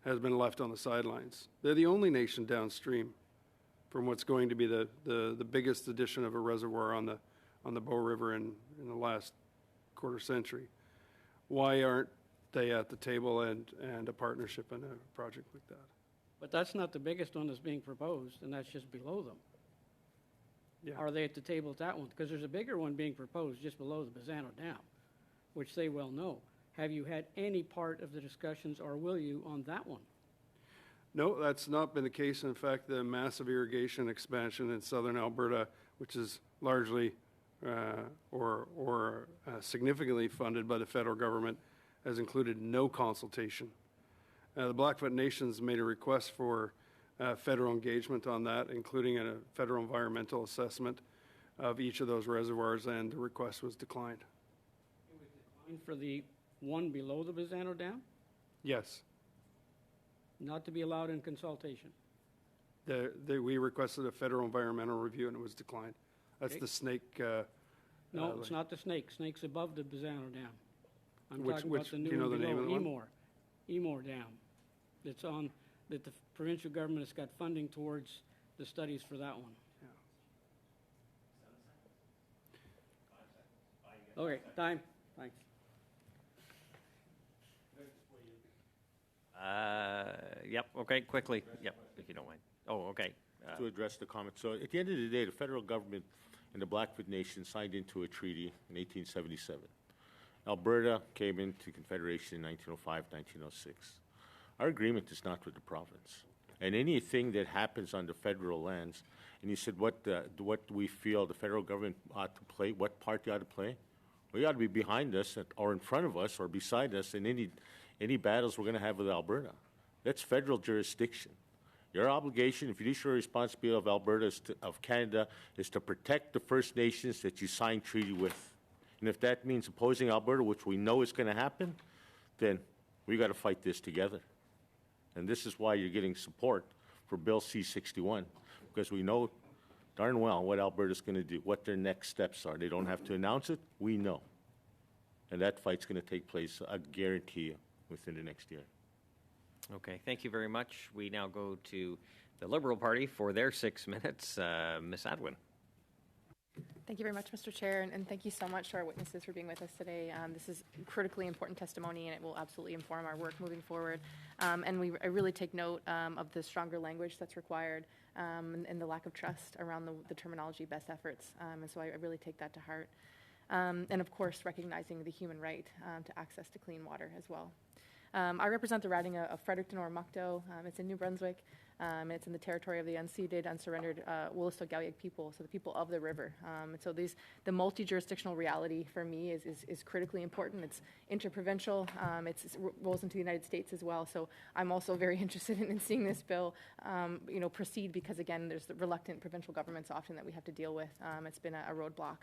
has been left on the sidelines. They're the only nation downstream from what's going to be the biggest addition of a reservoir on the Bow River in the last quarter century. Why aren't they at the table and a partnership in a project like that? But that's not the biggest one that's being proposed, and that's just below them. Yeah. Are they at the table at that one? Because there's a bigger one being proposed just below the Bazzano Dam, which they well know. Have you had any part of the discussions, or will you, on that one? No, that's not been the case. In fact, the massive irrigation expansion in southern Alberta, which is largely significantly funded by the federal government, has included no consultation. The Blackfoot Nations made a request for federal engagement on that, including a federal environmental assessment of each of those reservoirs, and the request was declined. It was declined for the one below the Bazzano Dam? Yes. Not to be allowed in consultation? We requested a federal environmental review, and it was declined. That's Okay. the Snake. No, it's not the Snake. Snake's above the Bazzano Dam. I'm Which- talking which- about the do new you know one the name below, of the one? Emor Dam. That's on, that the provincial government has got funding towards the studies for that one. Okay, time, thanks. Yep, okay, quickly. Yep, if you don't mind. Oh, okay. To address the comment. So at the end of the day, the federal government and the Blackfoot Nation signed into a treaty in 1877. Alberta came into Confederation in 1905, 1906. Our agreement is not with the province. And anything that happens on the federal lands, and you said what do we feel the federal government ought to play, what part they ought to play? We ought to be behind us or in front of us or beside us in any battles we're going to have with Alberta. That's federal jurisdiction. Your obligation and fiduciary responsibility of Alberta, of Canada, is to protect the First Nations that you signed treaty with. And if that means opposing Alberta, which we know is going to happen, then we got to fight this together. And this is why you're getting support for Bill C-61, because we know darn well what Alberta's going to do, what their next steps are. They don't have to announce it. We know. And that fight's going to take place, I guarantee you, within the next year. Okay, thank you very much. We now go to the Liberal Party for their 6 minutes. Ms. Adwin. Thank you very much, Mr. Chair, and thank you so much to our witnesses for being with us today. This is critically important testimony, and it will absolutely inform our work moving forward. And I really take note of the stronger language that's required and the lack of trust around the terminology best efforts. And so I really take that to heart. And of course, recognizing the human right to access to clean water as well. I represent the riding of Fredericton or Mukto. It's in New Brunswick. It's in the territory of the unceded, unsurrendered Wolastoq people, so the people of the river. And so the multi-jurisdictional reality for me is critically important. It's interprovincial. It rolls into the United States as well. So I'm also very interested in seeing this bill, proceed because again, there's the reluctant provincial governments often that we have to deal with. It's been a roadblock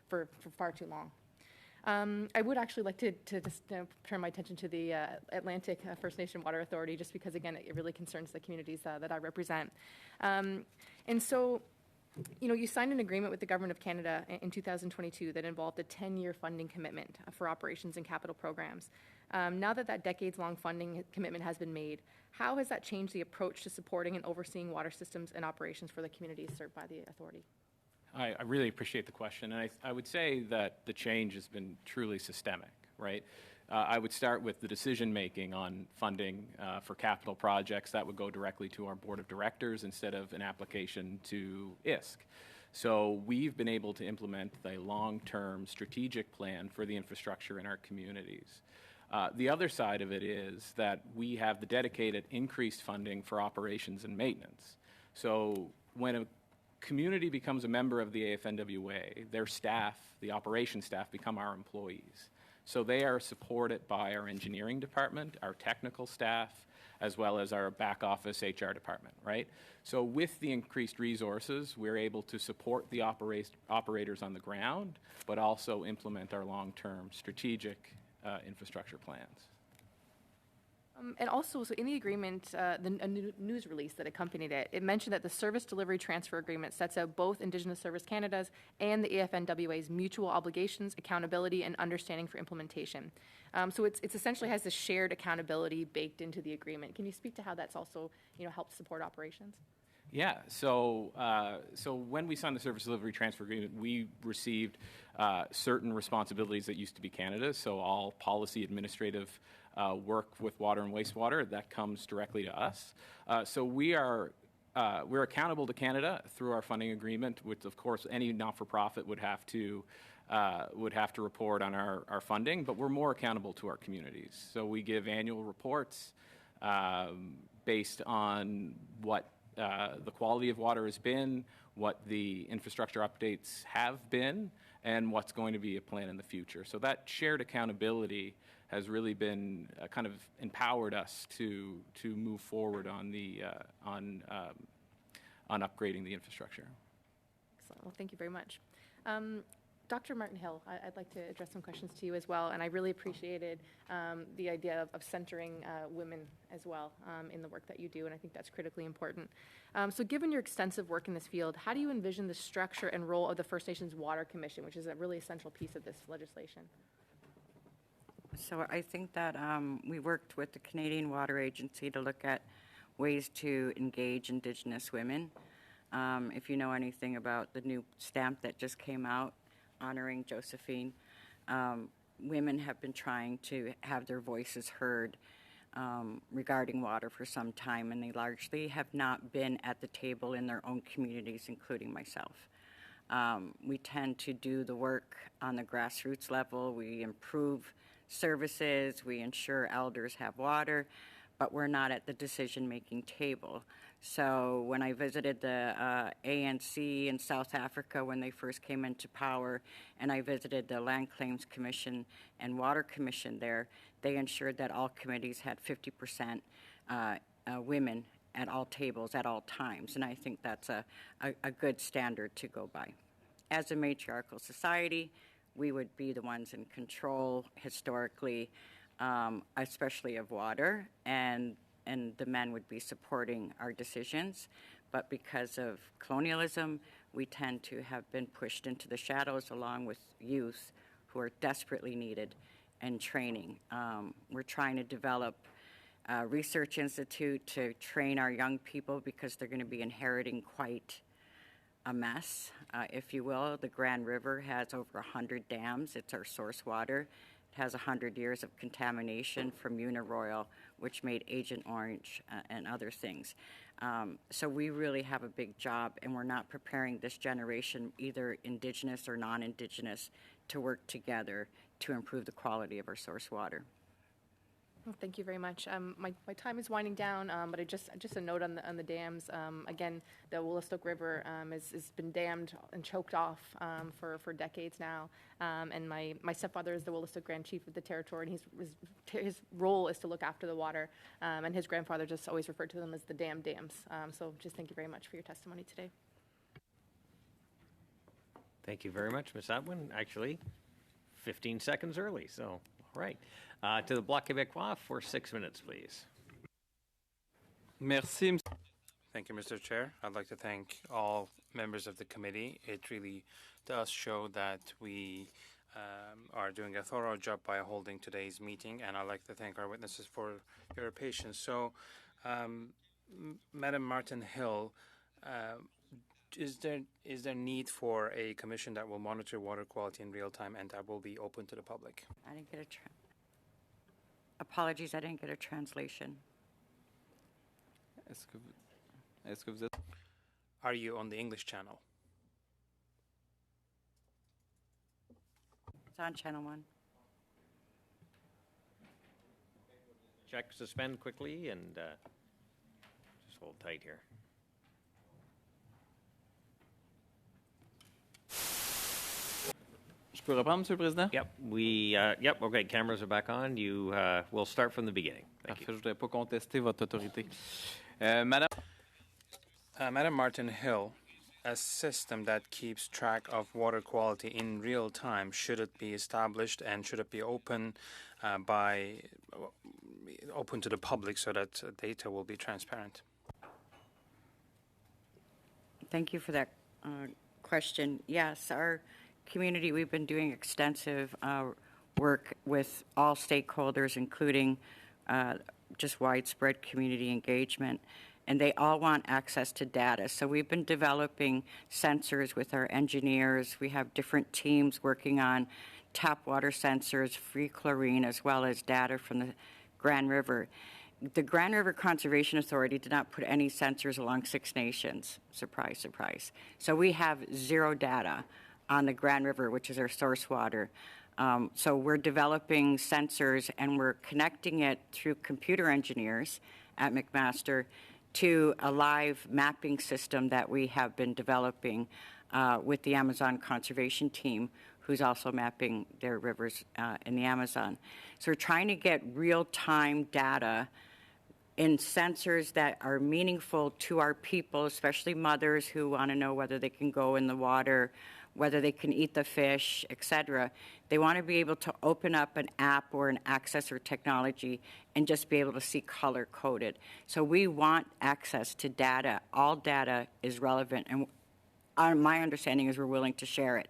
for far too long. I would actually like to just turn my attention to the Atlantic First Nation Water Authority, just because, again, it really concerns the communities that I represent. And so You signed an agreement with the Government of Canada in 2022 that involved a 10-year funding commitment for operations and capital programs. Now that decades-long funding commitment has been made, how has that changed the approach to supporting and overseeing water systems and operations for the communities served by the authority? I really appreciate the question, and I would say that the change has been truly systemic, right? I would start with the decision-making on funding for capital projects. That would go directly to our board of directors instead of an application to ISC. So we've been able to implement a long-term strategic plan for the infrastructure in our communities. The other side of it is that we have the dedicated increased funding for operations and maintenance. So when a community becomes a member of the AFNWA, their staff, the operations staff, become our employees. So they are supported by our engineering department, our technical staff, as well as our back office HR department, right? So with the increased resources, we're able to support the operators on the ground, but also implement our long-term strategic infrastructure plans. And also, so in the agreement, a news release that accompanied it, it mentioned that the Service Delivery Transfer Agreement sets out both Indigenous Service Canada's and the AFNWA's mutual obligations, accountability, and understanding for implementation. So it's essentially has this shared accountability baked into the agreement. Can you speak to how that's also, helped support operations? Yeah, so when we signed the Service Delivery Transfer Agreement, we received certain responsibilities that used to be Canada's, so all policy administrative work with water and wastewater, that comes directly to us. So we're accountable to Canada through our funding agreement, which of course any not-for-profit would have to report on our funding, but we're more accountable to our communities. So we give annual reports based on what the quality of water has been, what the infrastructure updates have been, and what's going to be a plan in the future. So that shared accountability has really been kind of empowered us to move forward on upgrading the infrastructure. Excellent. Well, thank you very much. Dr. Martin Hill, I'd like to address some questions to you as well, and I really appreciated the idea of centering women as well in the work that you do, and I think that's critically important. So given your extensive work in this field, how do you envision the structure and role of the First Nations Water Commission, which is a really essential piece of this legislation? So I think that we worked with the Canadian Water Agency to look at ways to engage Indigenous women. If you know anything about the new stamp that just came out honoring Josephine, women have been trying to have their voices heard regarding water for some time, and they largely have not been at the table in their own communities, including myself. We tend to do the work on the grassroots level. We improve services, we ensure elders have water, but we're not at the decision-making table. So when I visited the ANC in South Africa when they first came into power, and I visited the Land Claims Commission and Water Commission there, they ensured that all committees had 50% women at all tables at all times, and I think that's a good standard to go by. As a matriarchal society, we would be the ones in control historically, especially of water, and the men would be supporting our decisions. But because of colonialism, we tend to have been pushed into the shadows along with youth who are desperately needed and training. We're trying to develop a research institute to train our young people because they're going to be inheriting quite a mess, if you will. The Grand River has over 100 dams. It's our source water. It has 100 years of contamination from Uniroyal, which made Agent Orange and other things. So we really have a big job, and we're not preparing this generation, either Indigenous or non-Indigenous, to work together to improve the quality of our source water. Well, thank you very much. My time is winding down, but just a note on the dams. Again, the Woolastook River has been dammed and choked off for decades now. And my stepfather is the Woolastook Grand Chief of the territory, and his role is to look after the water. And his grandfather just always referred to them as the damned dams. So just thank you very much for your testimony today. Thank you very much, Ms. Adwin. Actually, 15 seconds early, so all right. To the Bloc Québécois for 6 minutes, please. Merci. Thank you, Mr. Chair. I'd like to thank all members of the committee. It really does show that we are doing a thorough job by holding today's meeting, and I'd like to thank our witnesses for your patience. So, Madam Martin Hill, is there need for a commission that will monitor water quality in real time and that will be open to the public? I didn't get apologies, I didn't get a translation. Est-ce que vous êtes... Are you on the English channel? It's on Channel 1. Check, suspend quickly, and just hold tight here. Je peux reprendre, Monsieur le Président? Yep, okay, cameras are back on. We'll start from the beginning. Thank you. Parfait, je ne voudrais pas contester votre autorité. Madame... Madam Martin Hill, a system that keeps track of water quality in real time, should it be established and should it be open to the public so that data will be transparent? Thank you for that question. Yes, our community, we've been doing extensive work with all stakeholders, including just widespread community engagement, and they all want access to data. So we've been developing sensors with our engineers. We have different teams working on tap water sensors, free chlorine, as well as data from the Grand River. The Grand River Conservation Authority did not put any sensors along Six Nations. Surprise, surprise. So we have zero data on the Grand River, which is our source water. So we're developing sensors and we're connecting it through computer engineers at McMaster to a live mapping system that we have been developing with the Amazon Conservation Team, who's also mapping their rivers in the Amazon. So we're trying to get real-time data in sensors that are meaningful to our people, especially mothers who want to know whether they can go in the water, whether they can eat the fish, etc. They want to be able to open up an app or an accessor technology and just be able to see color-coded. So we want access to data. All data is relevant, and my understanding is we're willing to share it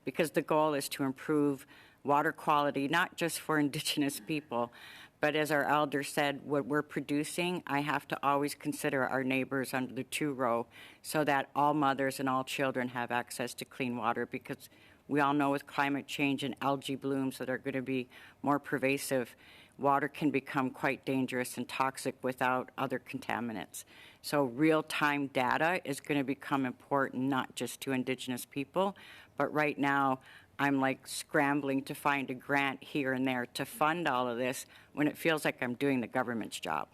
because the goal is to improve water quality, not just for Indigenous people, but as our elder said, what we're producing, I have to always consider our neighbors under the two-row so that all mothers and all children have access to clean water, because we all know with climate change and algae blooms that are going to be more pervasive, water can become quite dangerous and toxic without other contaminants. So real-time data is going to become important, not just to Indigenous people, but right now, I'm like scrambling to find a grant here and there to fund all of this when it feels like I'm doing the government's job.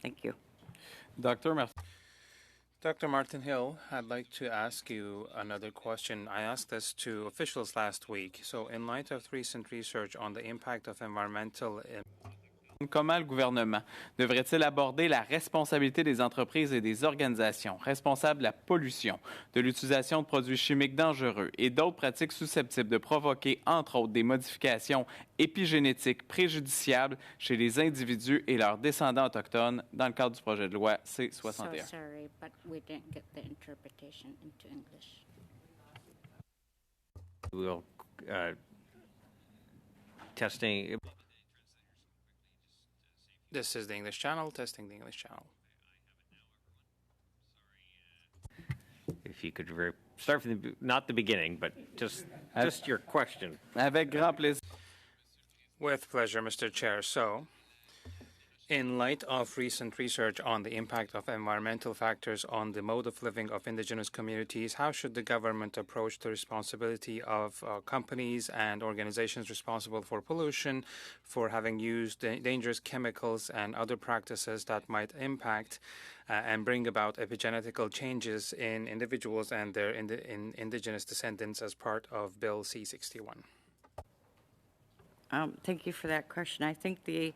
Thank you. Doctor, merci. Dr. Martin Hill, I'd like to ask you another question. I asked this to officials last week. So in light of recent research on the impact of environmental Comment le gouvernement devrait-il aborder la responsabilité des entreprises et des organisations responsables de la pollution, de l'utilisation de produits chimiques dangereux et d'autres pratiques susceptibles de provoquer, entre autres, des modifications épigénétiques préjudiciables chez les individus et leurs descendants autochtones dans le cadre du projet de loi C-61? So sorry, but we didn't get the interpretation into English. We'll testing. This is the English channel, testing the English channel. If you could start from not the beginning, but just your question. Avec grand plaisir. With pleasure, Mr. Chair. So, in light of recent research on the impact of environmental factors on the mode of living of Indigenous communities, how should the government approach the responsibility of companies and organizations responsible for pollution, for having used dangerous chemicals and other practices that might impact and bring about epigenetical changes in individuals and their Indigenous descendants as part of Bill C-61? Thank you for that question. I think the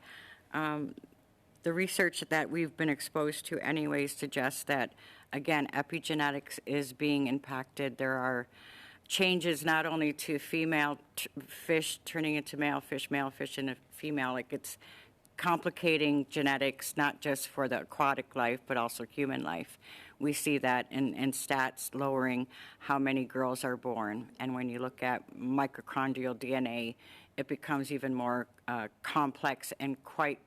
research that we've been exposed to anyways suggests that, again, epigenetics is being impacted. There are changes not only to female fish turning into male fish into female. Like complicating genetics, not just for the aquatic life, but also human life. We see that in stats lowering how many girls are born. And when you look at mitochondrial DNA, it becomes even more complex and quite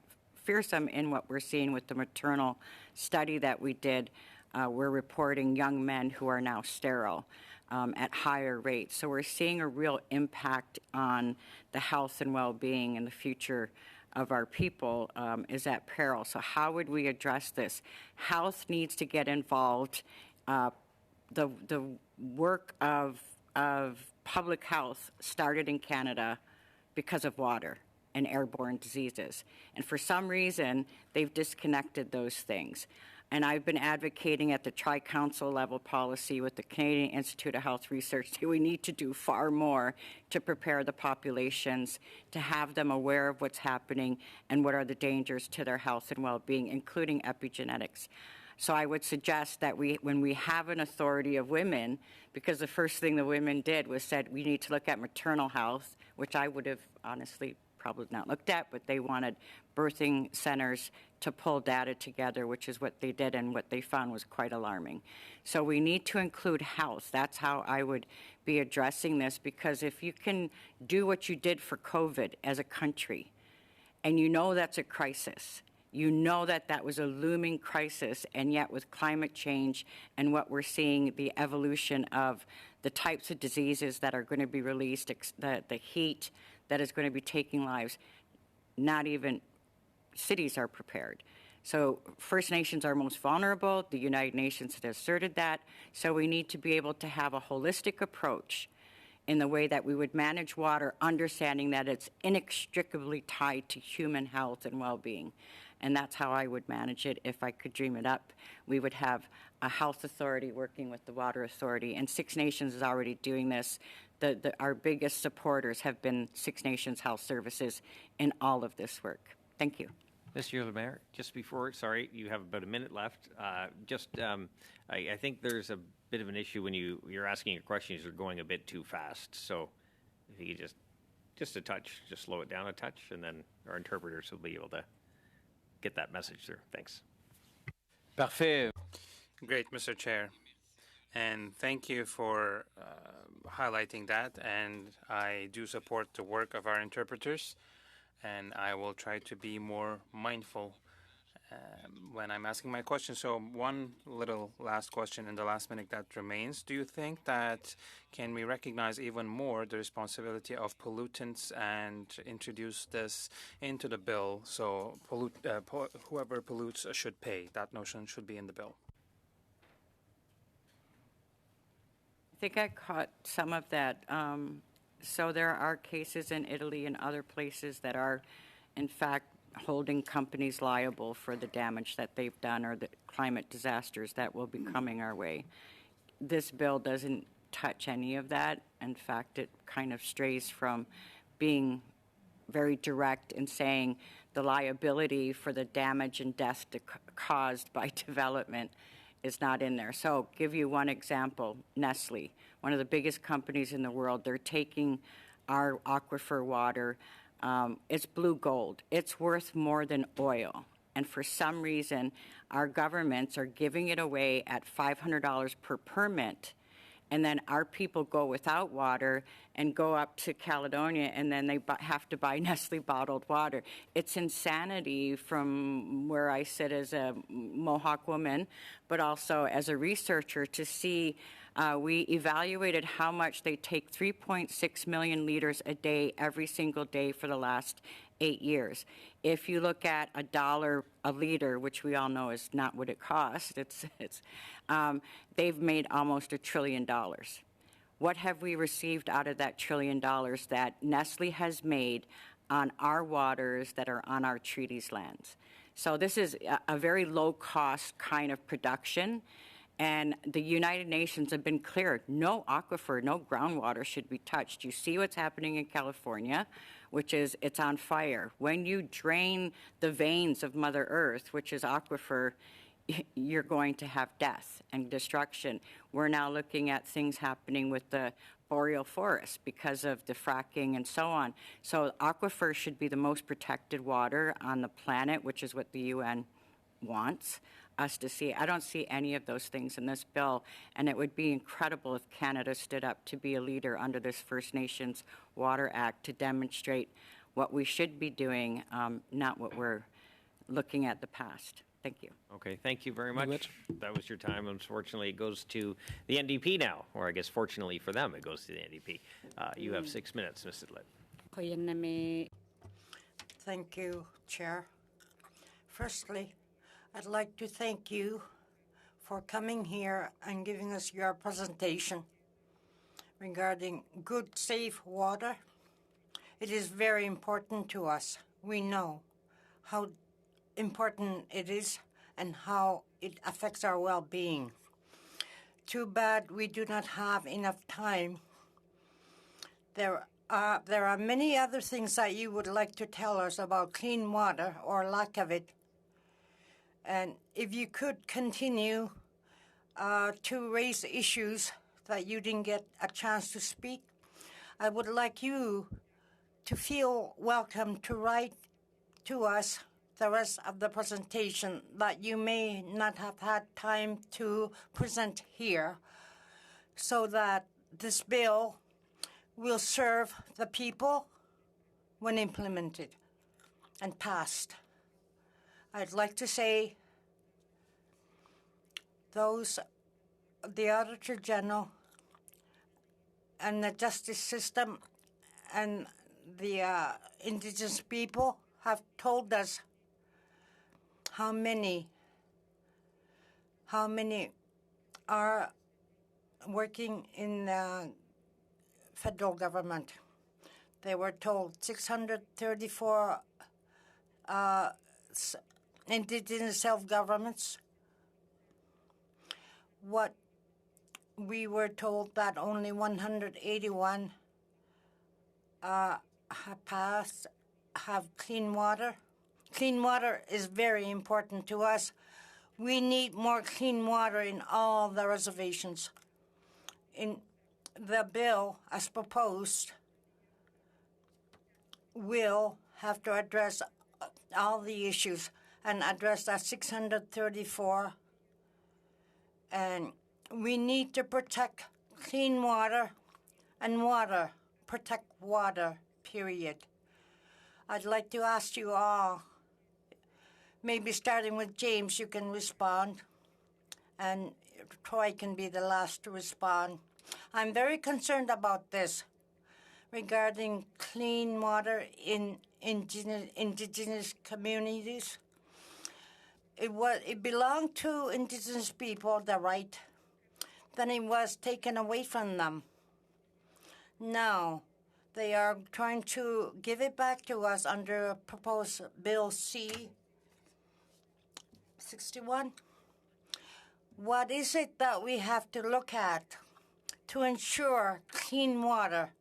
fearsome in what we're seeing with the maternal study that we did. We're reporting young men who are now sterile at higher rates. So we're seeing a real impact on the health and well-being and the future of our people is at peril. So how would we address this? Health needs to get involved. The work of public health started in Canada because of water and airborne diseases. And for some reason, they've disconnected those things. And I've been advocating at the tri-council level policy with the Canadian Institute of Health Research that we need to do far more to prepare the populations, to have them aware of what's happening and what are the dangers to their health and well-being, including epigenetics. So I would suggest that when we have an authority of women, because the first thing the women did was said we need to look at maternal health, which I would have honestly probably not looked at, but they wanted birthing centers to pull data together, which is what they did, and what they found was quite alarming. So we need to include health. That's how I would be addressing this, because if you can do what you did for COVID as a country, and you know that's a crisis, you know that that was a looming crisis, and yet with climate change and what we're seeing, the evolution of the types of diseases that are going to be released, the heat that is going to be taking lives, not even cities are prepared. So First Nations are most vulnerable. The United Nations has asserted that. So we need to be able to have a holistic approach in the way that we would manage water, understanding that it's inextricably tied to human health and well-being. And that's how I would manage it if I could dream it up. We would have a health authority working with the water authority, and Six Nations is already doing this. Our biggest supporters have been Six Nations Health Services in all of this work. Thank you. Mr. Lemaire, just before, sorry, you have about a minute left. I think there's a bit of an issue when you're asking your questions, you're going a bit too fast. So if you just a touch, just slow it down a touch, and then our interpreters will be able to get that message through. Thanks. Parfait. Great, Mr. Chair. And thank you for highlighting that. And I do support the work of our interpreters. And I will try to be more mindful when I'm asking my question. So one little last question in the last minute that remains. Do you think that can we recognize even more the responsibility of pollutants and introduce this into the bill? So whoever pollutes should pay. That notion should be in the bill. I think I caught some of that. So there are cases in Italy and other places that are, in fact, holding companies liable for the damage that they've done or the climate disasters that will be coming our way. This bill doesn't touch any of that. In fact, it kind of strays from being very direct in saying the liability for the damage and death caused by development is not in there. So give you one example, Nestle, one of the biggest companies in the world, they're taking our aquifer water. It's blue gold. It's worth more than oil. And for some reason, our governments are giving it away at $500 per permit. And then our people go without water and go up to Caledonia, and then they have to buy Nestle bottled water. It's insanity from where I sit as a Mohawk woman, but also as a researcher to see. We evaluated how much they take 3.6 million liters a day every single day for the last 8 years. If you look at $1 a liter, which we all know is not what it costs, they've made almost $1 trillion. What have we received out of that $1 trillion that Nestle has made on our waters that are on our treaties lands? So this is a very low-cost kind of production. And the United Nations have been clear, no aquifer, no groundwater should be touched. You see what's happening in California, which is it's on fire. When you drain the veins of Mother Earth, which is aquifer, you're going to have death and destruction. We're now looking at things happening with the boreal forests because of the fracking and so on. So aquifers should be the most protected water on the planet, which is what the UN wants us to see. I don't see any of those things in this bill, and it would be incredible if Canada stood up to be a leader under this First Nations Water Act to demonstrate what we should be doing, not what we're looking at the past. Thank you. Okay, thank you very much. That was your time. Unfortunately, it goes to the NDP now, or I guess fortunately for them, it goes to the NDP. You have 6 minutes, Ms. Sidlett. Thank you, Chair. Firstly, I'd like to thank you for coming here and giving us your presentation regarding good, safe water. It is very important to us. We know how important it is and how it affects our well-being. Too bad we do not have enough time. There are many other things that you would like to tell us about clean water or lack of it. And if you could continue to raise issues that you didn't get a chance to speak, I would like you to feel welcome to write to us the rest of the presentation that you may not have had time to present here, so that this bill will serve the people when implemented and passed. I'd like to say the Auditor General and the justice system and the Indigenous people have told us how many are working in the federal government. They were told 634 Indigenous self-governments. What we were told that only 181 have clean water. Clean water is very important to us. We need more clean water in all the reservations. In the bill, as proposed, will have to address all the issues and address that 634. And we need to protect clean water and water, protect water, period. I'd like to ask you all, maybe starting with James, you can respond, and Troy can be the last to respond. I'm very concerned about this regarding clean water in indigenous communities. It belonged to Indigenous people, the right. Then it was taken away from them. Now, they are trying to give it back to us under proposed Bill C-61. What is it that we have to look at to ensure clean water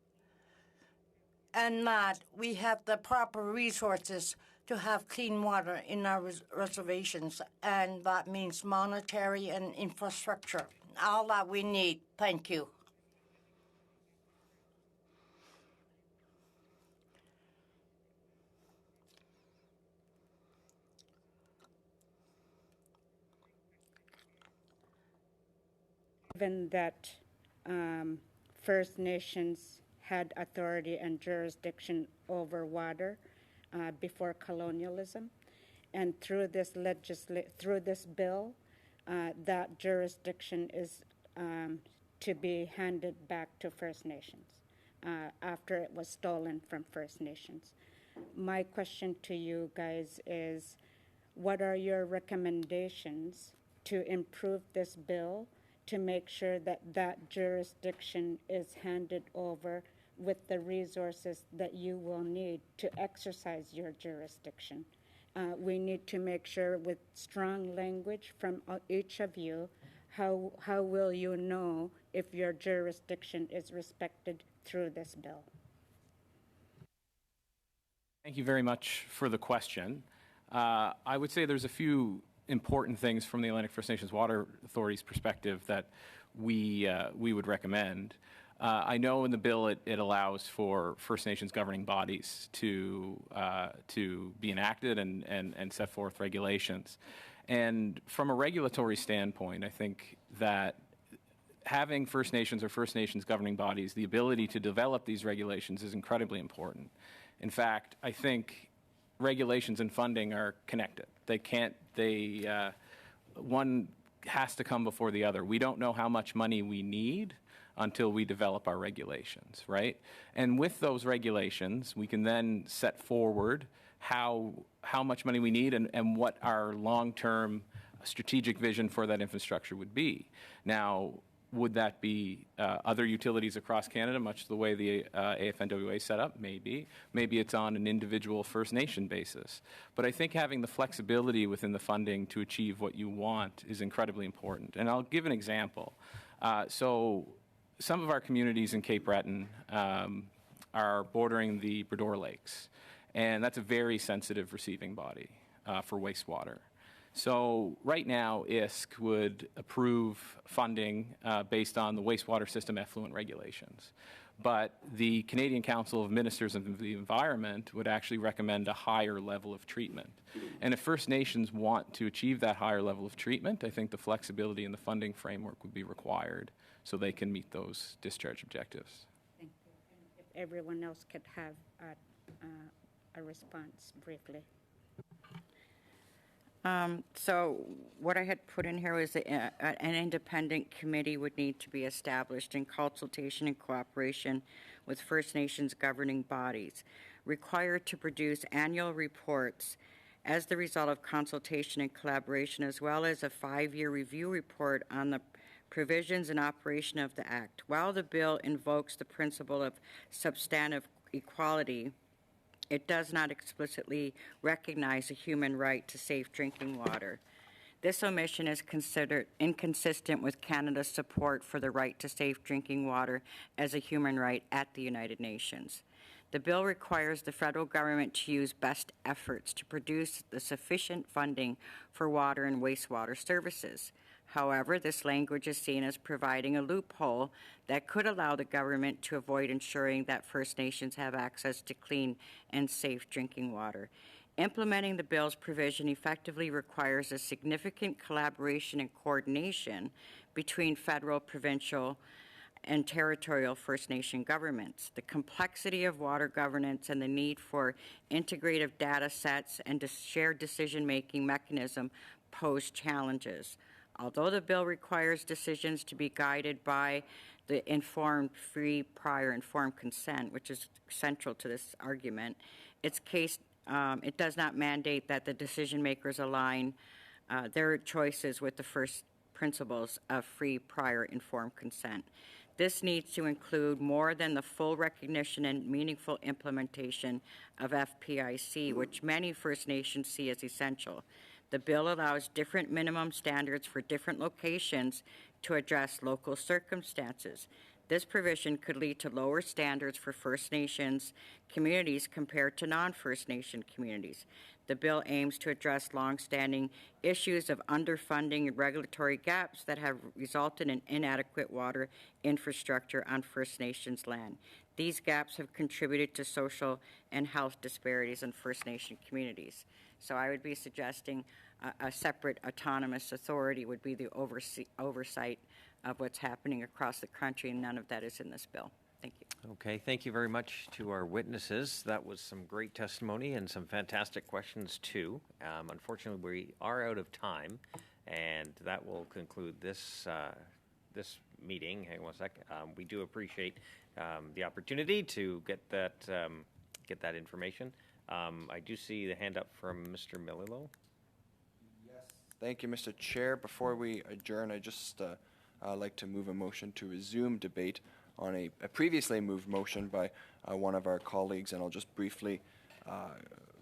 and that we have the proper resources to have clean water in our reservations? And that means monetary and infrastructure, all that we need. Thank you. Given that First Nations had authority and jurisdiction over water before colonialism, and through this bill, that jurisdiction is to be handed back to First Nations after it was stolen from First Nations. My question to you guys is, what are your recommendations to improve this bill to make sure that that jurisdiction is handed over with the resources that you will need to exercise your jurisdiction? We need to make sure, with strong language from each of you, how will you know if your jurisdiction is respected through this bill? Thank you very much for the question. I would say there's a few important things from the Atlantic First Nations Water Authority's perspective that we would recommend. I know in the bill it allows for First Nations governing bodies to be enacted and set forth regulations. And from a regulatory standpoint, I think that having First Nations or First Nations governing bodies, the ability to develop these regulations is incredibly important. In fact, I think regulations and funding are connected. One has to come before the other. We don't know how much money we need until we develop our regulations, right? And with those regulations, we can then set forward how much money we need and what our long-term strategic vision for that infrastructure would be. Now, would that be other utilities across Canada, much the way the AFNWA is set up? Maybe. Maybe it's on an individual First Nation basis. But I think having the flexibility within the funding to achieve what you want is incredibly important. And I'll give an example. So some of our communities in Cape Breton are bordering the Bredor Lakes, and that's a very sensitive receiving body for wastewater. So right now, ISC would approve funding based on the wastewater system effluent regulations. But the Canadian Council of Ministers of the Environment would actually recommend a higher level of treatment. And if First Nations want to achieve that higher level of treatment, I think the flexibility in the funding framework would be required so they can meet those discharge objectives. Thank you. And if everyone else could have a response briefly. So what I had put in here was an independent committee would need to be established in consultation and cooperation with First Nations governing bodies, required to produce annual reports as the result of consultation and collaboration, as well as a 5-year review report on the provisions and operation of the Act. While the bill invokes the principle of substantive equality, it does not explicitly recognize a human right to safe drinking water. This omission is considered inconsistent with Canada's support for the right to safe drinking water as a human right at the United Nations. The bill requires the federal government to use best efforts to produce the sufficient funding for water and wastewater services. However, this language is seen as providing a loophole that could allow the government to avoid ensuring that First Nations have access to clean and safe drinking water. Implementing the bill's provision effectively requires a significant collaboration and coordination between federal, provincial, and territorial First Nation governments. The complexity of water governance and the need for integrative data sets and shared decision-making mechanism pose challenges. Although the bill requires decisions to be guided by the informed, free, prior, informed consent, which is central to this argument, it does not mandate that the decision makers align their choices with the first principles of free, prior, informed consent. This needs to include more than the full recognition and meaningful implementation of FPIC, which many First Nations see as essential. The bill allows different minimum standards for different locations to address local circumstances. This provision could lead to lower standards for First Nations communities compared to non-First Nation communities. The bill aims to address longstanding issues of underfunding and regulatory gaps that have resulted in inadequate water infrastructure on First Nations land. These gaps have contributed to social and health disparities in First Nation communities. So I would be suggesting a separate autonomous authority would be the oversight of what's happening across the country, and none of that is in this bill. Thank you. Okay, thank you very much to our witnesses. That was some great testimony and some fantastic questions, too. Unfortunately, we are out of time, and that will conclude this meeting. Hang on one sec. We do appreciate the opportunity to get that information. I do see the hand up from Mr. Melillo. Yes. Thank you, Mr. Chair. Before we adjourn, I just like to move a motion to resume debate on a previously moved motion by one of our colleagues, and I'll just briefly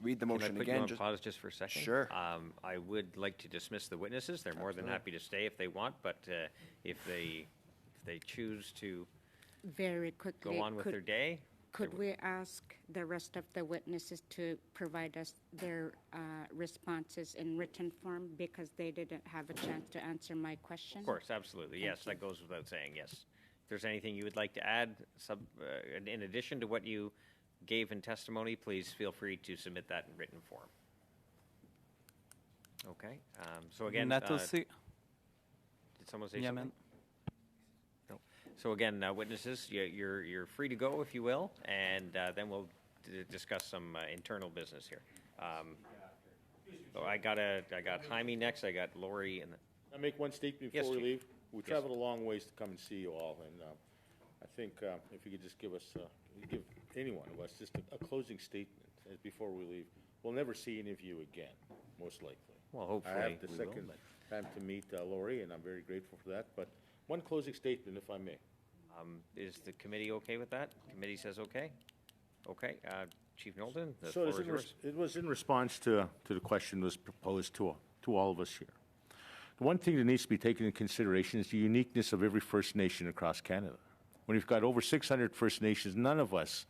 read the motion again. again. Can I put you on pause just for a second? Sure. I would like to dismiss the witnesses. They're more than happy to stay if they want, but if they choose to Very quickly, go on with their day. Could we ask the rest of the witnesses to provide us their responses in written form because they didn't have a chance to answer my question? Of course, absolutely. Yes, that goes without saying, yes. If there's anything you would like to add in addition to what you gave in testimony, please feel free to submit that in written form. Okay. So again, did someone say something? No. So again, witnesses, you're free to go if you will, and then we'll discuss some internal business here. So I got Jaime next. I got Lori, and I'll make one statement before we leave. We traveled a long ways to come and see you all, and I think if you could just give any one of us just a closing statement before we leave. We'll never see any of you again, most likely. Well, hopefully I have the second time to meet Lori, and I'm very grateful for that. But one closing statement, if I may. Is the committee okay with that? Committee says okay. Okay, Chief Knowlton, the So floor is yours. it was in response to the question that was proposed to all of us here. The one thing that needs to be taken into consideration is the uniqueness of every First Nation across Canada. When you've got over 600 First Nations, none of us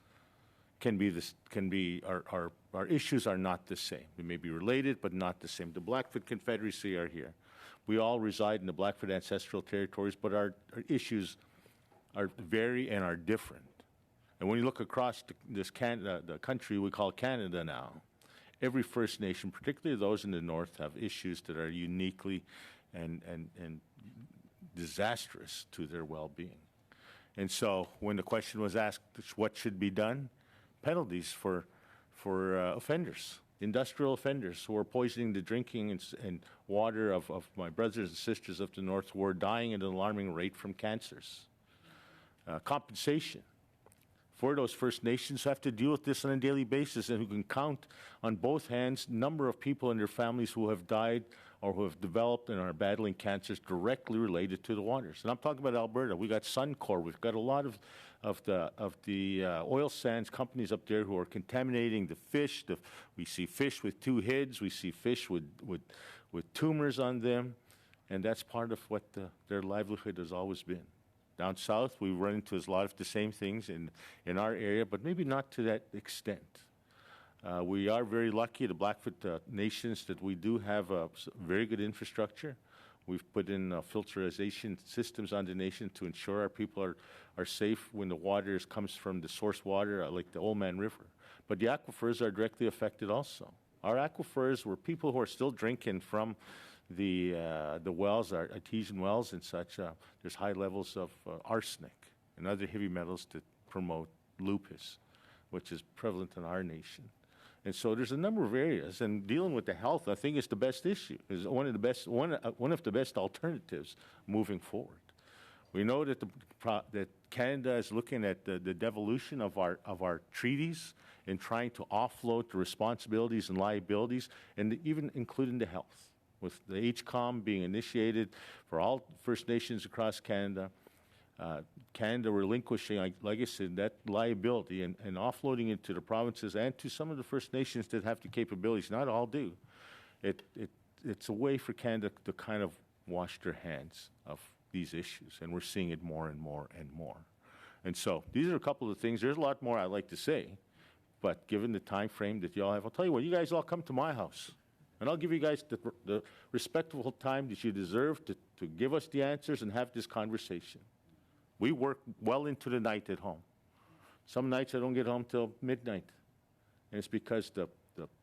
our issues are not the same. We may be related, but not the same. The Blackfoot Confederacy are here. We all reside in the Blackfoot ancestral territories, but our issues vary and are different. And when you look across the country we call Canada now, every First Nation, particularly those in the north, have issues that are uniquely and disastrous to their well-being. And so when the question was asked, what should be done? Penalties for offenders, industrial offenders who are poisoning the drinking and water of my brothers and sisters of the north who are dying at an alarming rate from cancers. Compensation for those First Nations who have to deal with this on a daily basis and who can count on both hands number of people and their families who have died or who have developed and are battling cancers directly related to the waters. And I'm talking about Alberta. We got Suncor. We've got a lot of the oil sands companies up there who are contaminating the fish. We see fish with two heads. We see fish with tumors on them. And that's part of what their livelihood has always been. Down south, we run into a lot of the same things in our area, but maybe not to that extent. We are very lucky, the Blackfoot Nations, that we do have a very good infrastructure. We've put in filterization systems on the nation to ensure our people are safe when the water comes from the source water, like the Oldman River. But the aquifers are directly affected also. Our aquifers were people who are still drinking from the wells, our artesian wells and such. There's high levels of arsenic and other heavy metals that promote lupus, which is prevalent in our nation. And so there's a number of areas, and dealing with the health, I think, is the best issue, is one of the best alternatives moving forward. We know that that Canada is looking at the devolution of our treaties and trying to offload the responsibilities and liabilities, and even including the health, with the HCOM being initiated for all First Nations across Canada. Canada relinquishing, like I said, that liability and offloading it to the provinces and to some of the First Nations that have the capabilities. Not all do. It's a way for Canada to kind of wash their hands of these issues, and we're seeing it more and more and more. And so these are a couple of things. There's a lot more I'd like to say, but given the time frame that you all have, I'll tell you what, you guys all come to my house, and I'll give you guys the respectful time that you deserve to give us the answers and have this conversation. We work well into the night at home. Some nights I don't get home till midnight. And it's because the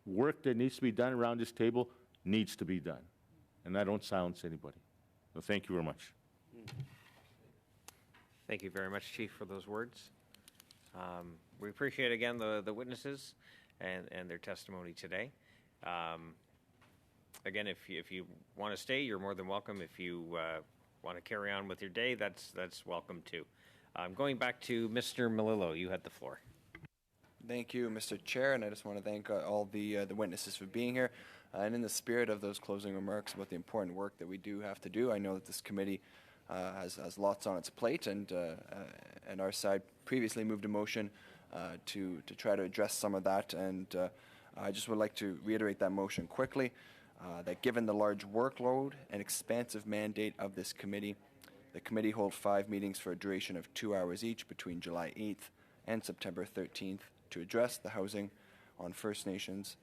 work that needs to be done around this table needs to be done. And I don't silence anybody. So thank you very much. Thank you very much, Chief, for those words. We appreciate, again, the witnesses and their testimony today. Again, if you want to stay, you're more than welcome. If you want to carry on with your day, that's welcome too. Going back to Mr. Melillo, you had the floor. Thank you, Mr. Chair, and I just want to thank all the witnesses for being here. And in the spirit of those closing remarks about the important work that we do have to do, I know that this committee has lots on its plate, and our side previously moved a motion to try to address some of that, and I just would like to reiterate that motion quickly. That given the large workload and expansive mandate of this committee, the committee hold 5 meetings for a duration of 2 hours each between July 8th and September 13th to address the housing on First Nations